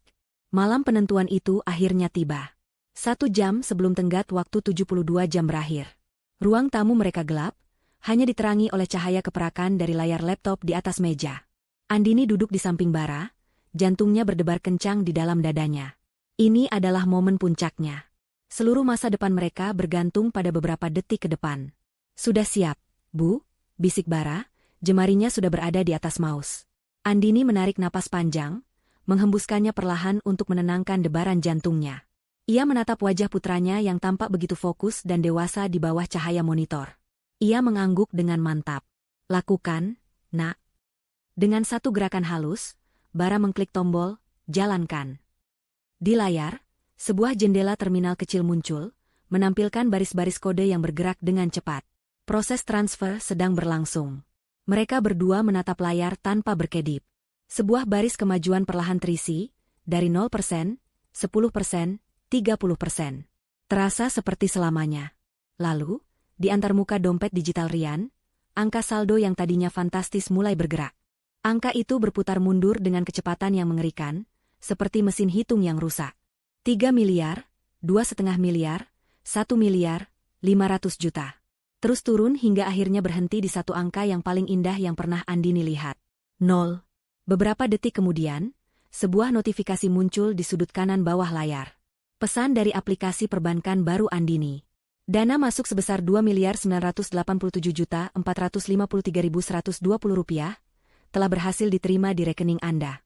Malam penentuan itu akhirnya tiba. 1 jam sebelum tenggat waktu 72 jam berakhir. Ruang tamu mereka gelap, hanya diterangi oleh cahaya keperakan dari layar laptop di atas meja. Andini duduk di samping Bara, jantungnya berdebar kencang di dalam dadanya. Ini adalah momen puncaknya. Seluruh masa depan mereka bergantung pada beberapa detik ke depan. Sudah siap, Bu, bisik Bara, jemarinya sudah berada di atas mouse. Andini menarik napas panjang, menghembuskannya perlahan untuk menenangkan debaran jantungnya. Ia menatap wajah putranya yang tampak begitu fokus dan dewasa di bawah cahaya monitor. Ia mengangguk dengan mantap. Lakukan, nak. Dengan satu gerakan halus, Bara mengklik tombol, jalankan. Di layar, sebuah jendela terminal kecil muncul, menampilkan baris-baris kode yang bergerak dengan cepat. Proses transfer sedang berlangsung. Mereka berdua menatap layar tanpa berkedip. Sebuah baris kemajuan perlahan terisi, dari 0%, 10%, 30%. Terasa seperti selamanya. Lalu, di antarmuka dompet digital Rian, angka saldo yang tadinya fantastis mulai bergerak. Angka itu berputar mundur dengan kecepatan yang mengerikan, seperti mesin hitung yang rusak. 3 miliar, 2,5 miliar, 1 miliar, 500 juta. Terus turun hingga akhirnya berhenti di satu angka yang paling indah yang pernah Andini lihat. 0. Beberapa detik kemudian, sebuah notifikasi muncul di sudut kanan bawah layar. Pesan dari aplikasi perbankan baru Andini. Dana masuk sebesar 2.987.453.120 rupiah, telah berhasil diterima di rekening Anda.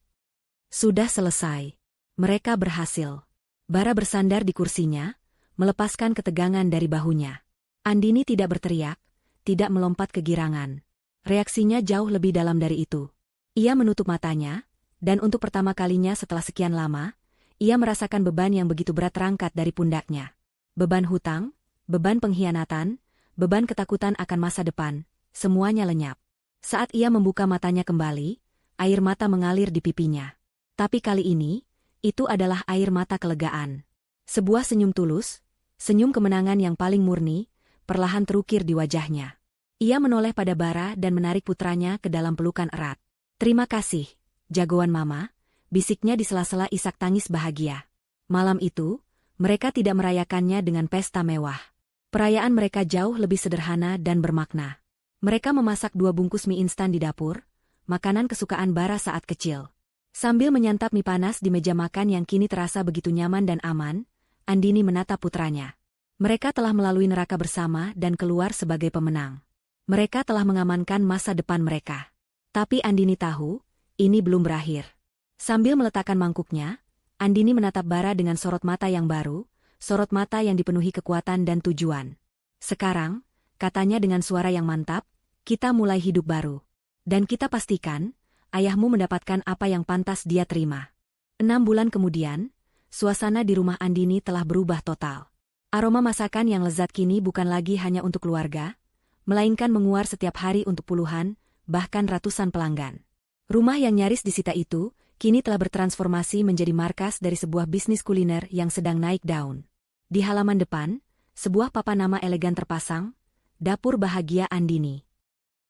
Sudah selesai. Mereka berhasil. Bara bersandar di kursinya, melepaskan ketegangan dari bahunya. Andini tidak berteriak, tidak melompat kegirangan. Reaksinya jauh lebih dalam dari itu. Ia menutup matanya, dan untuk pertama kalinya setelah sekian lama, ia merasakan beban yang begitu berat terangkat dari pundaknya. Beban hutang, beban pengkhianatan, beban ketakutan akan masa depan, semuanya lenyap. Saat ia membuka matanya kembali, air mata mengalir di pipinya. Tapi kali ini, itu adalah air mata kelegaan. Sebuah senyum tulus, senyum kemenangan yang paling murni, perlahan terukir di wajahnya. Ia menoleh pada Bara dan menarik putranya ke dalam pelukan erat. Terima kasih, jagoan mama, bisiknya di sela-sela isak tangis bahagia. Malam itu, mereka tidak merayakannya dengan pesta mewah. Perayaan mereka jauh lebih sederhana dan bermakna. Mereka memasak 2 bungkus mie instan di dapur, makanan kesukaan Bara saat kecil. Sambil menyantap mie panas di meja makan yang kini terasa begitu nyaman dan aman, Andini menatap putranya. Mereka telah melalui neraka bersama dan keluar sebagai pemenang. Mereka telah mengamankan masa depan mereka. Tapi Andini tahu, ini belum berakhir. Sambil meletakkan mangkuknya, Andini menatap Bara dengan sorot mata yang baru, sorot mata yang dipenuhi kekuatan dan tujuan. Sekarang, katanya dengan suara yang mantap, kita mulai hidup baru. Dan kita pastikan, ayahmu mendapatkan apa yang pantas dia terima. 6 bulan kemudian, suasana di rumah Andini telah berubah total. Aroma masakan yang lezat kini bukan lagi hanya untuk keluarga, melainkan menguar setiap hari untuk puluhan, bahkan ratusan pelanggan. Rumah yang nyaris disita itu, kini telah bertransformasi menjadi markas dari sebuah bisnis kuliner yang sedang naik daun. Di halaman depan, sebuah papan nama elegan terpasang, Dapur Bahagia Andini.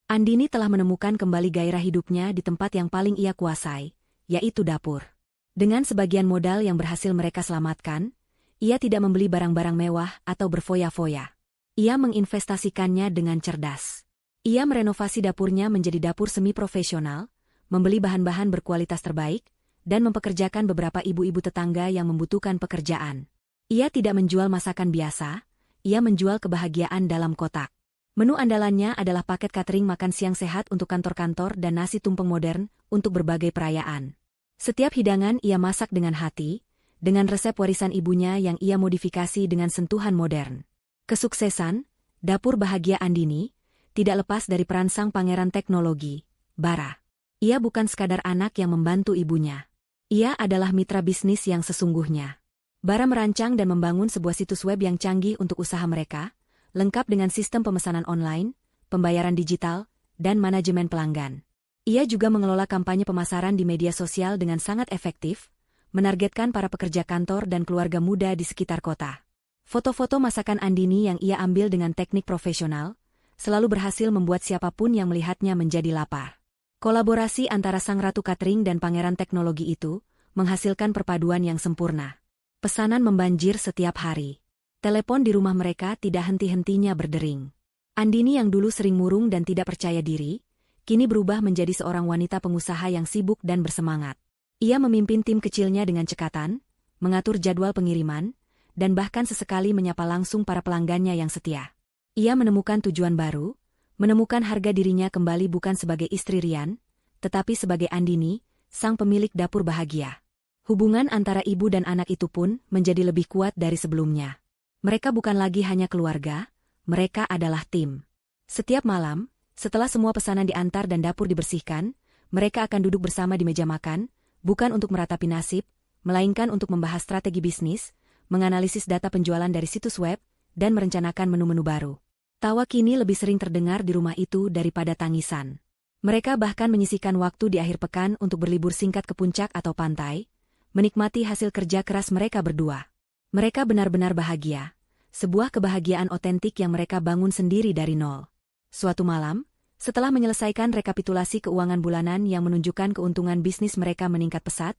Andini telah menemukan kembali gairah hidupnya di tempat yang paling ia kuasai, yaitu dapur. Dengan sebagian modal yang berhasil mereka selamatkan, ia tidak membeli barang-barang mewah atau berfoya-foya. Ia menginvestasikannya dengan cerdas. Ia merenovasi dapurnya menjadi dapur semi-profesional, membeli bahan-bahan berkualitas terbaik, dan mempekerjakan beberapa ibu-ibu tetangga yang membutuhkan pekerjaan. Ia tidak menjual masakan biasa, ia menjual kebahagiaan dalam kotak. Menu andalannya adalah paket catering makan siang sehat untuk kantor-kantor dan nasi tumpeng modern untuk berbagai perayaan. Setiap hidangan ia masak dengan hati, dengan resep warisan ibunya yang ia modifikasi dengan sentuhan modern. Kesuksesan, Dapur Bahagia Andini, tidak lepas dari peran sang pangeran teknologi, Bara. Ia bukan sekadar anak yang membantu ibunya. Ia adalah mitra bisnis yang sesungguhnya. Bara merancang dan membangun sebuah situs web yang canggih untuk usaha mereka, lengkap dengan sistem pemesanan online, pembayaran digital, dan manajemen pelanggan. Ia juga mengelola kampanye pemasaran di media sosial dengan sangat efektif, menargetkan para pekerja kantor dan keluarga muda di sekitar kota. Foto-foto masakan Andini yang ia ambil dengan teknik profesional, selalu berhasil membuat siapapun yang melihatnya menjadi lapar. Kolaborasi antara sang ratu catering dan pangeran teknologi itu, menghasilkan perpaduan yang sempurna. Pesanan membanjir setiap hari. Telepon di rumah mereka tidak henti-hentinya berdering. Andini yang dulu sering murung dan tidak percaya diri, kini berubah menjadi seorang wanita pengusaha yang sibuk dan bersemangat. Ia memimpin tim kecilnya dengan cekatan, mengatur jadwal pengiriman, dan bahkan sesekali menyapa langsung para pelanggannya yang setia. Ia menemukan tujuan baru, menemukan harga dirinya kembali bukan sebagai istri Rian, tetapi sebagai Andini, sang pemilik dapur bahagia. Hubungan antara ibu dan anak itu pun menjadi lebih kuat dari sebelumnya. Mereka bukan lagi hanya keluarga, mereka adalah tim. Setiap malam, setelah semua pesanan diantar dan dapur dibersihkan, mereka akan duduk bersama di meja makan, bukan untuk meratapi nasib, melainkan untuk membahas strategi bisnis, menganalisis data penjualan dari situs web, dan merencanakan menu-menu baru. Tawa kini lebih sering terdengar di rumah itu daripada tangisan. Mereka bahkan menyisihkan waktu di akhir pekan untuk berlibur singkat ke puncak atau pantai, menikmati hasil kerja keras mereka berdua. Mereka benar-benar bahagia, sebuah kebahagiaan otentik yang mereka bangun sendiri dari nol. Suatu malam, setelah menyelesaikan rekapitulasi keuangan bulanan yang menunjukkan keuntungan bisnis mereka meningkat pesat,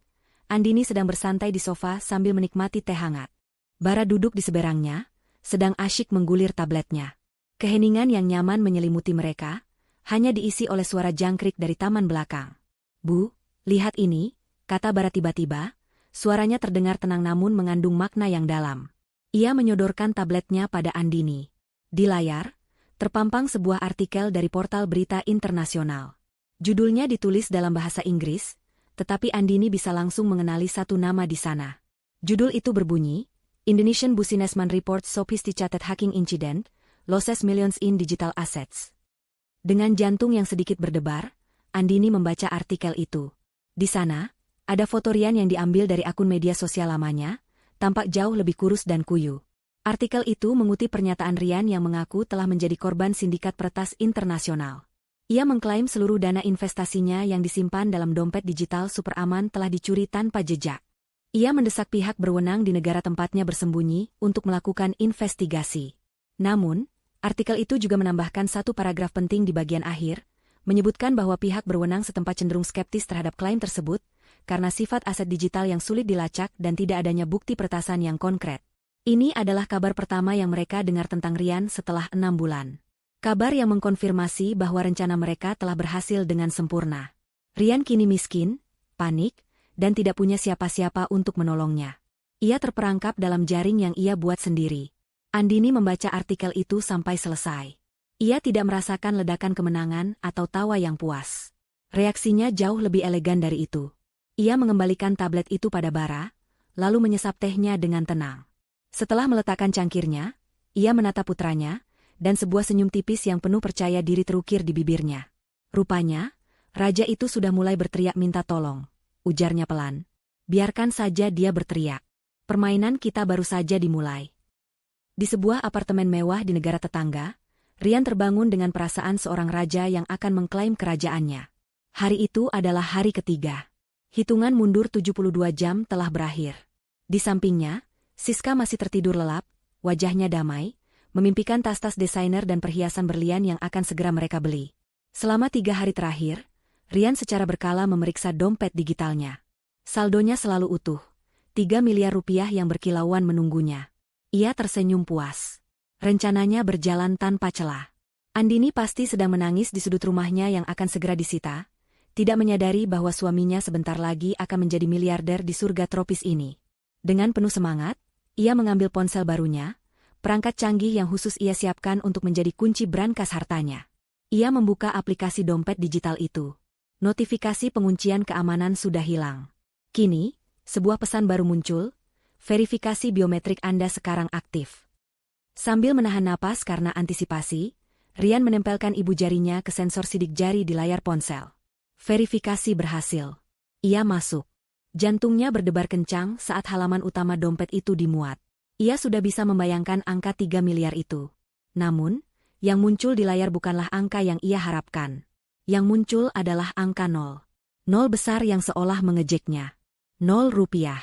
Andini sedang bersantai di sofa sambil menikmati teh hangat. Bara duduk di seberangnya, sedang asyik menggulir tabletnya. Keheningan yang nyaman menyelimuti mereka, hanya diisi oleh suara jangkrik dari taman belakang. "Bu, lihat ini," kata Bara tiba-tiba, suaranya terdengar tenang namun mengandung makna yang dalam. Ia menyodorkan tabletnya pada Andini. Di layar, terpampang sebuah artikel dari portal berita internasional. Judulnya ditulis dalam bahasa Inggris, tetapi Andini bisa langsung mengenali satu nama di sana. Judul itu berbunyi, Indonesian Businessman Report Sophisticated Hacking Incident, Loses Millions in Digital Assets. Dengan jantung yang sedikit berdebar, Andini membaca artikel itu. Di sana, ada foto Rian yang diambil dari akun media sosial lamanya, tampak jauh lebih kurus dan kuyu. Artikel itu mengutip pernyataan Rian yang mengaku telah menjadi korban sindikat peretas internasional. Ia mengklaim seluruh dana investasinya yang disimpan dalam dompet digital super aman telah dicuri tanpa jejak. Ia mendesak pihak berwenang di negara tempatnya bersembunyi untuk melakukan investigasi. Namun, artikel itu juga menambahkan satu paragraf penting di bagian akhir, menyebutkan bahwa pihak berwenang setempat cenderung skeptis terhadap klaim tersebut, karena sifat aset digital yang sulit dilacak dan tidak adanya bukti peretasan yang konkret. Ini adalah kabar pertama yang mereka dengar tentang Rian setelah 6 bulan. Kabar yang mengkonfirmasi bahwa rencana mereka telah berhasil dengan sempurna. Rian kini miskin, panik, dan tidak punya siapa-siapa untuk menolongnya. Ia terperangkap dalam jaring yang ia buat sendiri. Andini membaca artikel itu sampai selesai. Ia tidak merasakan ledakan kemenangan atau tawa yang puas. Reaksinya jauh lebih elegan dari itu. Ia mengembalikan tablet itu pada Bara, lalu menyesap tehnya dengan tenang. Setelah meletakkan cangkirnya, ia menatap putranya, dan sebuah senyum tipis yang penuh percaya diri terukir di bibirnya. Rupanya, raja itu sudah mulai berteriak minta tolong. Ujarnya pelan. Biarkan saja dia berteriak. Permainan kita baru saja dimulai. Di sebuah apartemen mewah di negara tetangga, Rian terbangun dengan perasaan seorang raja yang akan mengklaim kerajaannya. Hari itu adalah hari ketiga. Hitungan mundur 72 jam telah berakhir. Di sampingnya, Siska masih tertidur lelap, wajahnya damai, memimpikan tas-tas desainer dan perhiasan berlian yang akan segera mereka beli. Selama 3 hari terakhir, Rian secara berkala memeriksa dompet digitalnya. Saldonya selalu utuh, 3 miliar rupiah yang berkilauan menunggunya. Ia tersenyum puas. Rencananya berjalan tanpa celah. Andini pasti sedang menangis di sudut rumahnya yang akan segera disita, tidak menyadari bahwa suaminya sebentar lagi akan menjadi miliarder di surga tropis ini. Dengan penuh semangat, ia mengambil ponsel barunya, perangkat canggih yang khusus ia siapkan untuk menjadi kunci brankas hartanya. Ia membuka aplikasi dompet digital itu. Notifikasi penguncian keamanan sudah hilang. Kini, sebuah pesan baru muncul, verifikasi biometrik Anda sekarang aktif. Sambil menahan napas karena antisipasi, Rian menempelkan ibu jarinya ke sensor sidik jari di layar ponsel. Verifikasi berhasil. Ia masuk. Jantungnya berdebar kencang saat halaman utama dompet itu dimuat. Ia sudah bisa membayangkan angka 3 miliar itu. Namun, yang muncul di layar bukanlah angka yang ia harapkan. Yang muncul adalah angka 0. 0 besar yang seolah mengejeknya. 0 rupiah.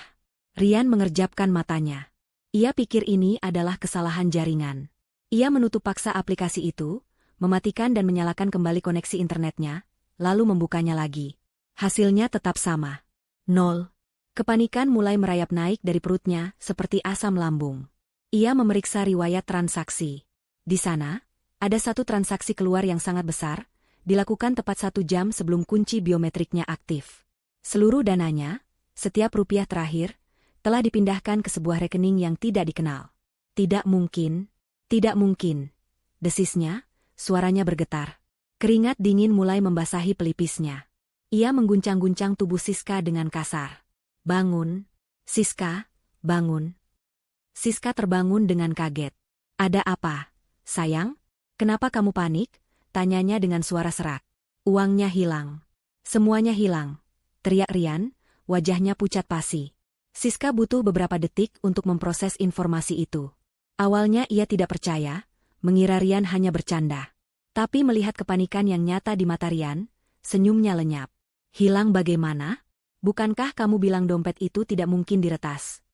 Rian mengerjapkan matanya. Ia pikir ini adalah kesalahan jaringan. Ia menutup paksa aplikasi itu, mematikan dan menyalakan kembali koneksi internetnya, lalu membukanya lagi. Hasilnya tetap sama. 0. Kepanikan mulai merayap naik dari perutnya seperti asam lambung. Ia memeriksa riwayat transaksi. Di sana, ada satu transaksi keluar yang sangat besar, dilakukan tepat 1 jam sebelum kunci biometriknya aktif. Seluruh dananya, setiap rupiah terakhir, telah dipindahkan ke sebuah rekening yang tidak dikenal. Tidak mungkin, tidak mungkin. Desisnya, suaranya bergetar. Keringat dingin mulai membasahi pelipisnya. Ia mengguncang-guncang tubuh Siska dengan kasar. Bangun, Siska, bangun. Siska terbangun dengan kaget. Ada apa, sayang? Kenapa kamu panik? Tanyanya dengan suara serak. Uangnya hilang. Semuanya hilang. Teriak Rian, wajahnya pucat pasi. Siska butuh beberapa detik untuk memproses informasi itu. Awalnya ia tidak percaya, mengira Rian hanya bercanda. Tapi melihat kepanikan yang nyata di mata Rian, senyumnya lenyap. Hilang bagaimana? Bukankah kamu bilang dompet itu tidak mungkin diretas?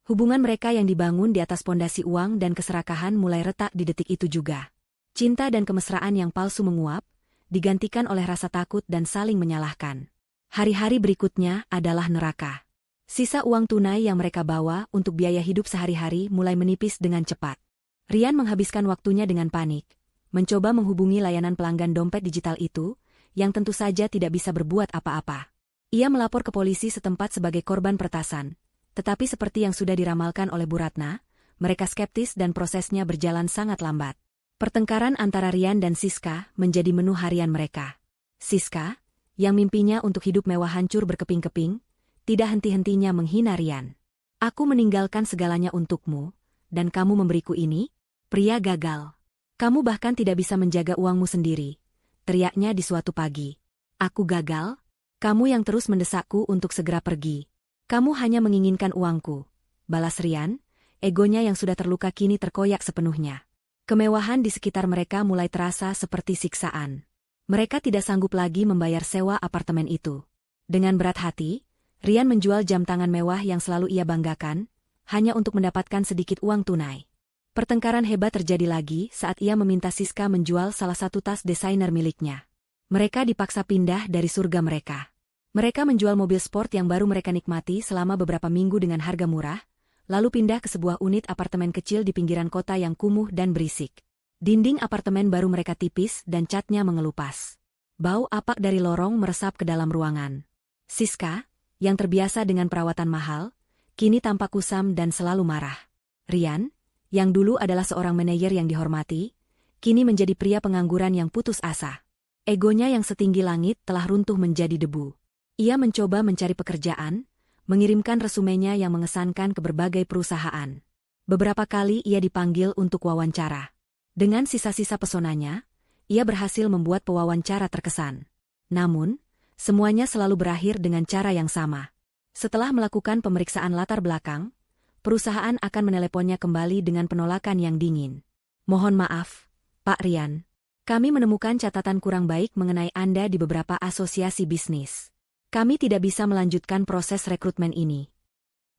Hubungan mereka yang dibangun di atas pondasi uang dan keserakahan mulai retak di detik itu juga. Cinta dan kemesraan yang palsu menguap, digantikan oleh rasa takut dan saling menyalahkan. Hari-hari berikutnya adalah neraka. Sisa uang tunai yang mereka bawa untuk biaya hidup sehari-hari mulai menipis dengan cepat. Rian menghabiskan waktunya dengan panik, mencoba menghubungi layanan pelanggan dompet digital itu, yang tentu saja tidak bisa berbuat apa-apa. Ia melapor ke polisi setempat sebagai korban peretasan, tetapi seperti yang sudah diramalkan oleh Bu Ratna, mereka skeptis dan prosesnya berjalan sangat lambat. Pertengkaran antara Rian dan Siska menjadi menu harian mereka. Siska, yang mimpinya untuk hidup mewah hancur berkeping-keping, tidak henti-hentinya menghina Rian. Aku meninggalkan segalanya untukmu, dan kamu memberiku ini? Pria gagal. Kamu bahkan tidak bisa menjaga uangmu sendiri, teriaknya di suatu pagi. Aku gagal? Kamu yang terus mendesakku untuk segera pergi. Kamu hanya menginginkan uangku. Balas Rian, egonya yang sudah terluka kini terkoyak sepenuhnya. Kemewahan di sekitar mereka mulai terasa seperti siksaan. Mereka tidak sanggup lagi membayar sewa apartemen itu. Dengan berat hati, Rian menjual jam tangan mewah yang selalu ia banggakan, hanya untuk mendapatkan sedikit uang tunai. Pertengkaran hebat terjadi lagi saat ia meminta Siska menjual salah satu tas desainer miliknya. Mereka dipaksa pindah dari surga mereka. Mereka menjual mobil sport yang baru mereka nikmati selama beberapa minggu dengan harga murah, lalu pindah ke sebuah unit apartemen kecil di pinggiran kota yang kumuh dan berisik. Dinding apartemen baru mereka tipis dan catnya mengelupas. Bau apak dari lorong meresap ke dalam ruangan. Siska, yang terbiasa dengan perawatan mahal, kini tampak kusam dan selalu marah. Rian, yang dulu adalah seorang manajer yang dihormati, kini menjadi pria pengangguran yang putus asa. Egonya yang setinggi langit telah runtuh menjadi debu. Ia mencoba mencari pekerjaan, mengirimkan resumenya yang mengesankan ke berbagai perusahaan. Beberapa kali ia dipanggil untuk wawancara. Dengan sisa-sisa pesonanya, ia berhasil membuat pewawancara terkesan. Namun, semuanya selalu berakhir dengan cara yang sama. Setelah melakukan pemeriksaan latar belakang, perusahaan akan meneleponnya kembali dengan penolakan yang dingin. Mohon maaf, Pak Rian. Kami menemukan catatan kurang baik mengenai Anda di beberapa asosiasi bisnis. Kami tidak bisa melanjutkan proses rekrutmen ini.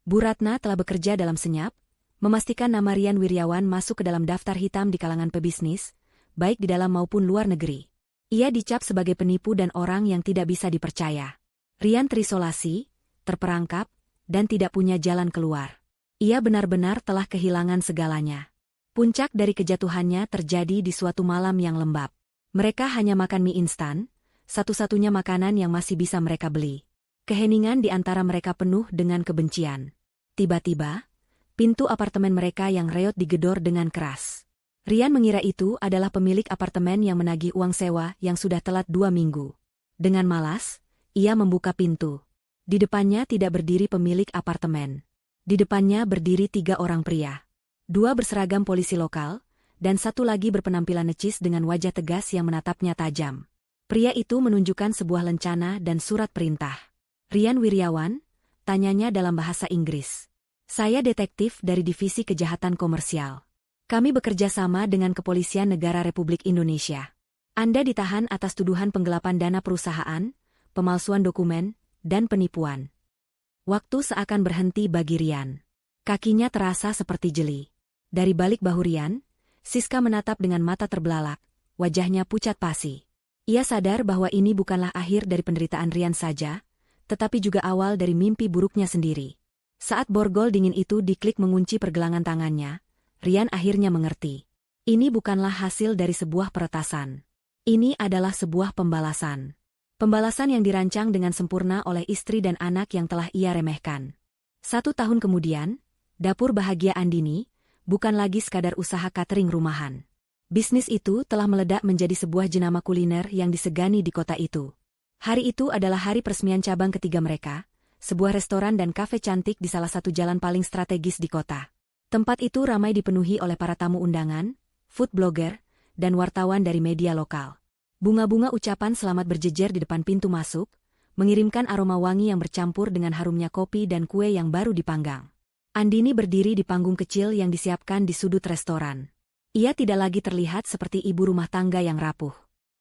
Bu Ratna telah bekerja dalam senyap, memastikan nama Rian Wiryawan masuk ke dalam daftar hitam di kalangan pebisnis, baik di dalam maupun luar negeri. Ia dicap sebagai penipu dan orang yang tidak bisa dipercaya. Rian terisolasi, terperangkap, dan tidak punya jalan keluar. Ia benar-benar telah kehilangan segalanya. Puncak dari kejatuhannya terjadi di suatu malam yang lembab. Mereka hanya makan mie instan, satu-satunya makanan yang masih bisa mereka beli. Keheningan di antara mereka penuh dengan kebencian. Tiba-tiba, pintu apartemen mereka yang reot digedor dengan keras. Rian mengira itu adalah pemilik apartemen yang menagih uang sewa yang sudah telat 2 minggu. Dengan malas, ia membuka pintu. Di depannya tidak berdiri pemilik apartemen. Di depannya berdiri 3 orang pria. 2 berseragam polisi lokal, dan 1 lagi berpenampilan necis dengan wajah tegas yang menatapnya tajam. Pria itu menunjukkan sebuah lencana dan surat perintah. Rian Wiryawan, tanyanya dalam bahasa Inggris. Saya detektif dari Divisi Kejahatan Komersial. Kami bekerja sama dengan Kepolisian Negara Republik Indonesia. Anda ditahan atas tuduhan penggelapan dana perusahaan, pemalsuan dokumen, dan penipuan. Waktu seakan berhenti bagi Rian. Kakinya terasa seperti jeli. Dari balik bahu Rian, Siska menatap dengan mata terbelalak, wajahnya pucat pasi. Ia sadar bahwa ini bukanlah akhir dari penderitaan Rian saja, tetapi juga awal dari mimpi buruknya sendiri. Saat borgol dingin itu diklik mengunci pergelangan tangannya, Rian akhirnya mengerti. Ini bukanlah hasil dari sebuah peretasan. Ini adalah sebuah pembalasan. Pembalasan yang dirancang dengan sempurna oleh istri dan anak yang telah ia remehkan. 1 tahun kemudian, Dapur Bahagia Andini bukan lagi sekadar usaha catering rumahan. Bisnis itu telah meledak menjadi sebuah jenama kuliner yang disegani di kota itu. Hari itu adalah hari peresmian cabang ketiga mereka, sebuah restoran dan kafe cantik di salah satu jalan paling strategis di kota. Tempat itu ramai dipenuhi oleh para tamu undangan, food blogger, dan wartawan dari media lokal. Bunga-bunga ucapan selamat berjejer di depan pintu masuk, mengirimkan aroma wangi yang bercampur dengan harumnya kopi dan kue yang baru dipanggang. Andini berdiri di panggung kecil yang disiapkan di sudut restoran. Ia tidak lagi terlihat seperti ibu rumah tangga yang rapuh.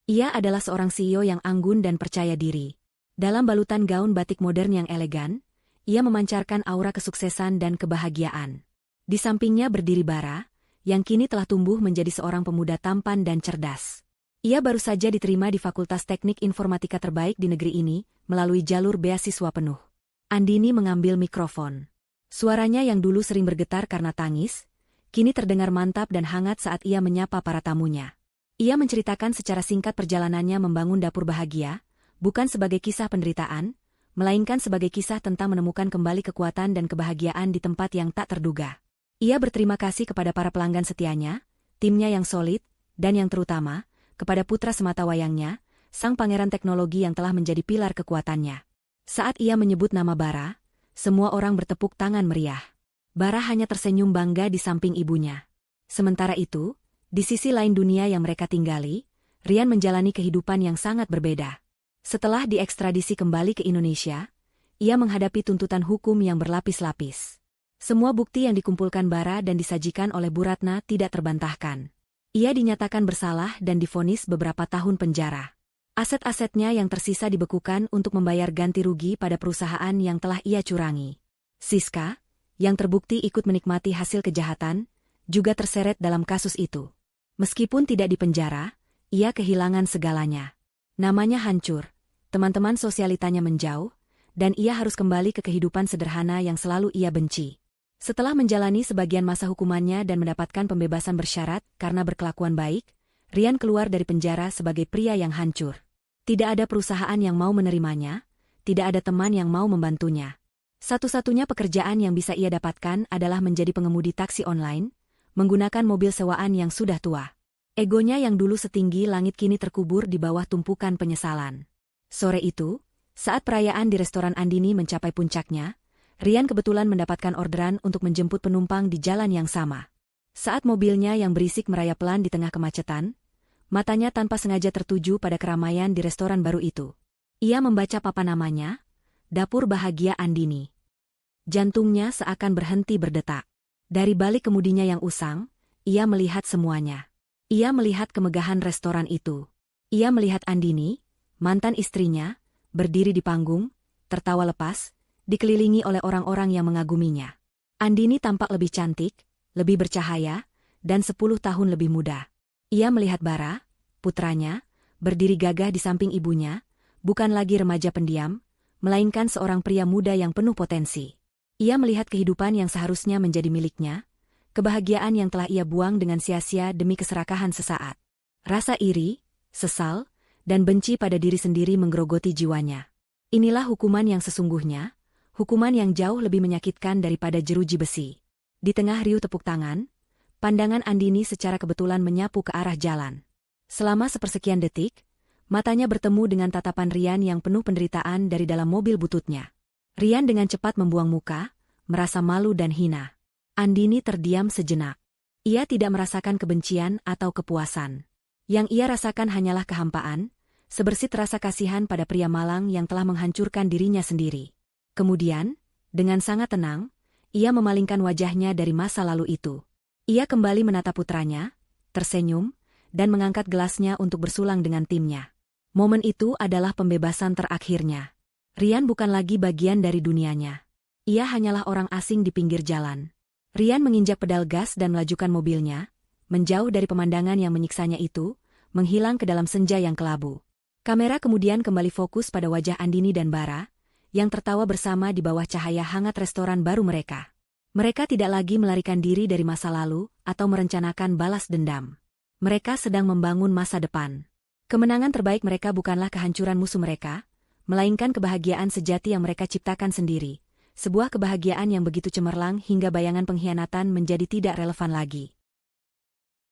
Ia adalah seorang CEO yang anggun dan percaya diri. Dalam balutan gaun batik modern yang elegan, ia memancarkan aura kesuksesan dan kebahagiaan. Di sampingnya berdiri Bara, yang kini telah tumbuh menjadi seorang pemuda tampan dan cerdas. Ia baru saja diterima di Fakultas Teknik Informatika terbaik di negeri ini, melalui jalur beasiswa penuh. Andini mengambil mikrofon. Suaranya yang dulu sering bergetar karena tangis, kini terdengar mantap dan hangat saat ia menyapa para tamunya. Ia menceritakan secara singkat perjalanannya membangun Dapur Bahagia, bukan sebagai kisah penderitaan, melainkan sebagai kisah tentang menemukan kembali kekuatan dan kebahagiaan di tempat yang tak terduga. Ia berterima kasih kepada para pelanggan setianya, timnya yang solid, dan yang terutama, kepada putra sematawayangnya, sang pangeran teknologi yang telah menjadi pilar kekuatannya. Saat ia menyebut nama Bara, semua orang bertepuk tangan meriah. Bara hanya tersenyum bangga di samping ibunya. Sementara itu, di sisi lain dunia yang mereka tinggali, Rian menjalani kehidupan yang sangat berbeda. Setelah diekstradisi kembali ke Indonesia, ia menghadapi tuntutan hukum yang berlapis-lapis. Semua bukti yang dikumpulkan Bara dan disajikan oleh Bu Ratna tidak terbantahkan. Ia dinyatakan bersalah dan divonis beberapa tahun penjara. Aset-asetnya yang tersisa dibekukan untuk membayar ganti rugi pada perusahaan yang telah ia curangi. Siska, yang terbukti ikut menikmati hasil kejahatan, juga terseret dalam kasus itu. Meskipun tidak dipenjara, ia kehilangan segalanya. Namanya hancur, teman-teman sosialitanya menjauh, dan ia harus kembali ke kehidupan sederhana yang selalu ia benci. Setelah menjalani sebagian masa hukumannya dan mendapatkan pembebasan bersyarat karena berkelakuan baik, Rian keluar dari penjara sebagai pria yang hancur. Tidak ada perusahaan yang mau menerimanya, tidak ada teman yang mau membantunya. Satu-satunya pekerjaan yang bisa ia dapatkan adalah menjadi pengemudi taksi online, menggunakan mobil sewaan yang sudah tua. Egonya yang dulu setinggi langit kini terkubur di bawah tumpukan penyesalan. Sore itu, saat perayaan di restoran Andini mencapai puncaknya, Rian kebetulan mendapatkan orderan untuk menjemput penumpang di jalan yang sama. Saat mobilnya yang berisik merayap pelan di tengah kemacetan, matanya tanpa sengaja tertuju pada keramaian di restoran baru itu. Ia membaca papan namanya, Dapur Bahagia Andini. Jantungnya seakan berhenti berdetak. Dari balik kemudinya yang usang, ia melihat semuanya. Ia melihat kemegahan restoran itu. Ia melihat Andini, mantan istrinya, berdiri di panggung, tertawa lepas, dikelilingi oleh orang-orang yang mengaguminya. Andini tampak lebih cantik, lebih bercahaya, dan 10 tahun lebih muda. Ia melihat Bara, putranya, berdiri gagah di samping ibunya, bukan lagi remaja pendiam, melainkan seorang pria muda yang penuh potensi. Ia melihat kehidupan yang seharusnya menjadi miliknya, kebahagiaan yang telah ia buang dengan sia-sia demi keserakahan sesaat. Rasa iri, sesal, dan benci pada diri sendiri menggerogoti jiwanya. Inilah hukuman yang sesungguhnya, hukuman yang jauh lebih menyakitkan daripada jeruji besi. Di tengah riuh tepuk tangan, pandangan Andini secara kebetulan menyapu ke arah jalan. Selama sepersekian detik, matanya bertemu dengan tatapan Rian yang penuh penderitaan dari dalam mobil bututnya. Rian dengan cepat membuang muka, merasa malu dan hina. Andini terdiam sejenak. Ia tidak merasakan kebencian atau kepuasan. Yang ia rasakan hanyalah kehampaan, sebersit rasa kasihan pada pria malang yang telah menghancurkan dirinya sendiri. Kemudian, dengan sangat tenang, ia memalingkan wajahnya dari masa lalu itu. Ia kembali menatap putranya, tersenyum, dan mengangkat gelasnya untuk bersulang dengan timnya. Momen itu adalah pembebasan terakhirnya. Rian bukan lagi bagian dari dunianya. Ia hanyalah orang asing di pinggir jalan. Rian menginjak pedal gas dan melajukan mobilnya, menjauh dari pemandangan yang menyiksanya itu, menghilang ke dalam senja yang kelabu. Kamera kemudian kembali fokus pada wajah Andini dan Bara, yang tertawa bersama di bawah cahaya hangat restoran baru mereka. Mereka tidak lagi melarikan diri dari masa lalu atau merencanakan balas dendam. Mereka sedang membangun masa depan. Kemenangan terbaik mereka bukanlah kehancuran musuh mereka, melainkan kebahagiaan sejati yang mereka ciptakan sendiri. Sebuah kebahagiaan yang begitu cemerlang hingga bayangan pengkhianatan menjadi tidak relevan lagi.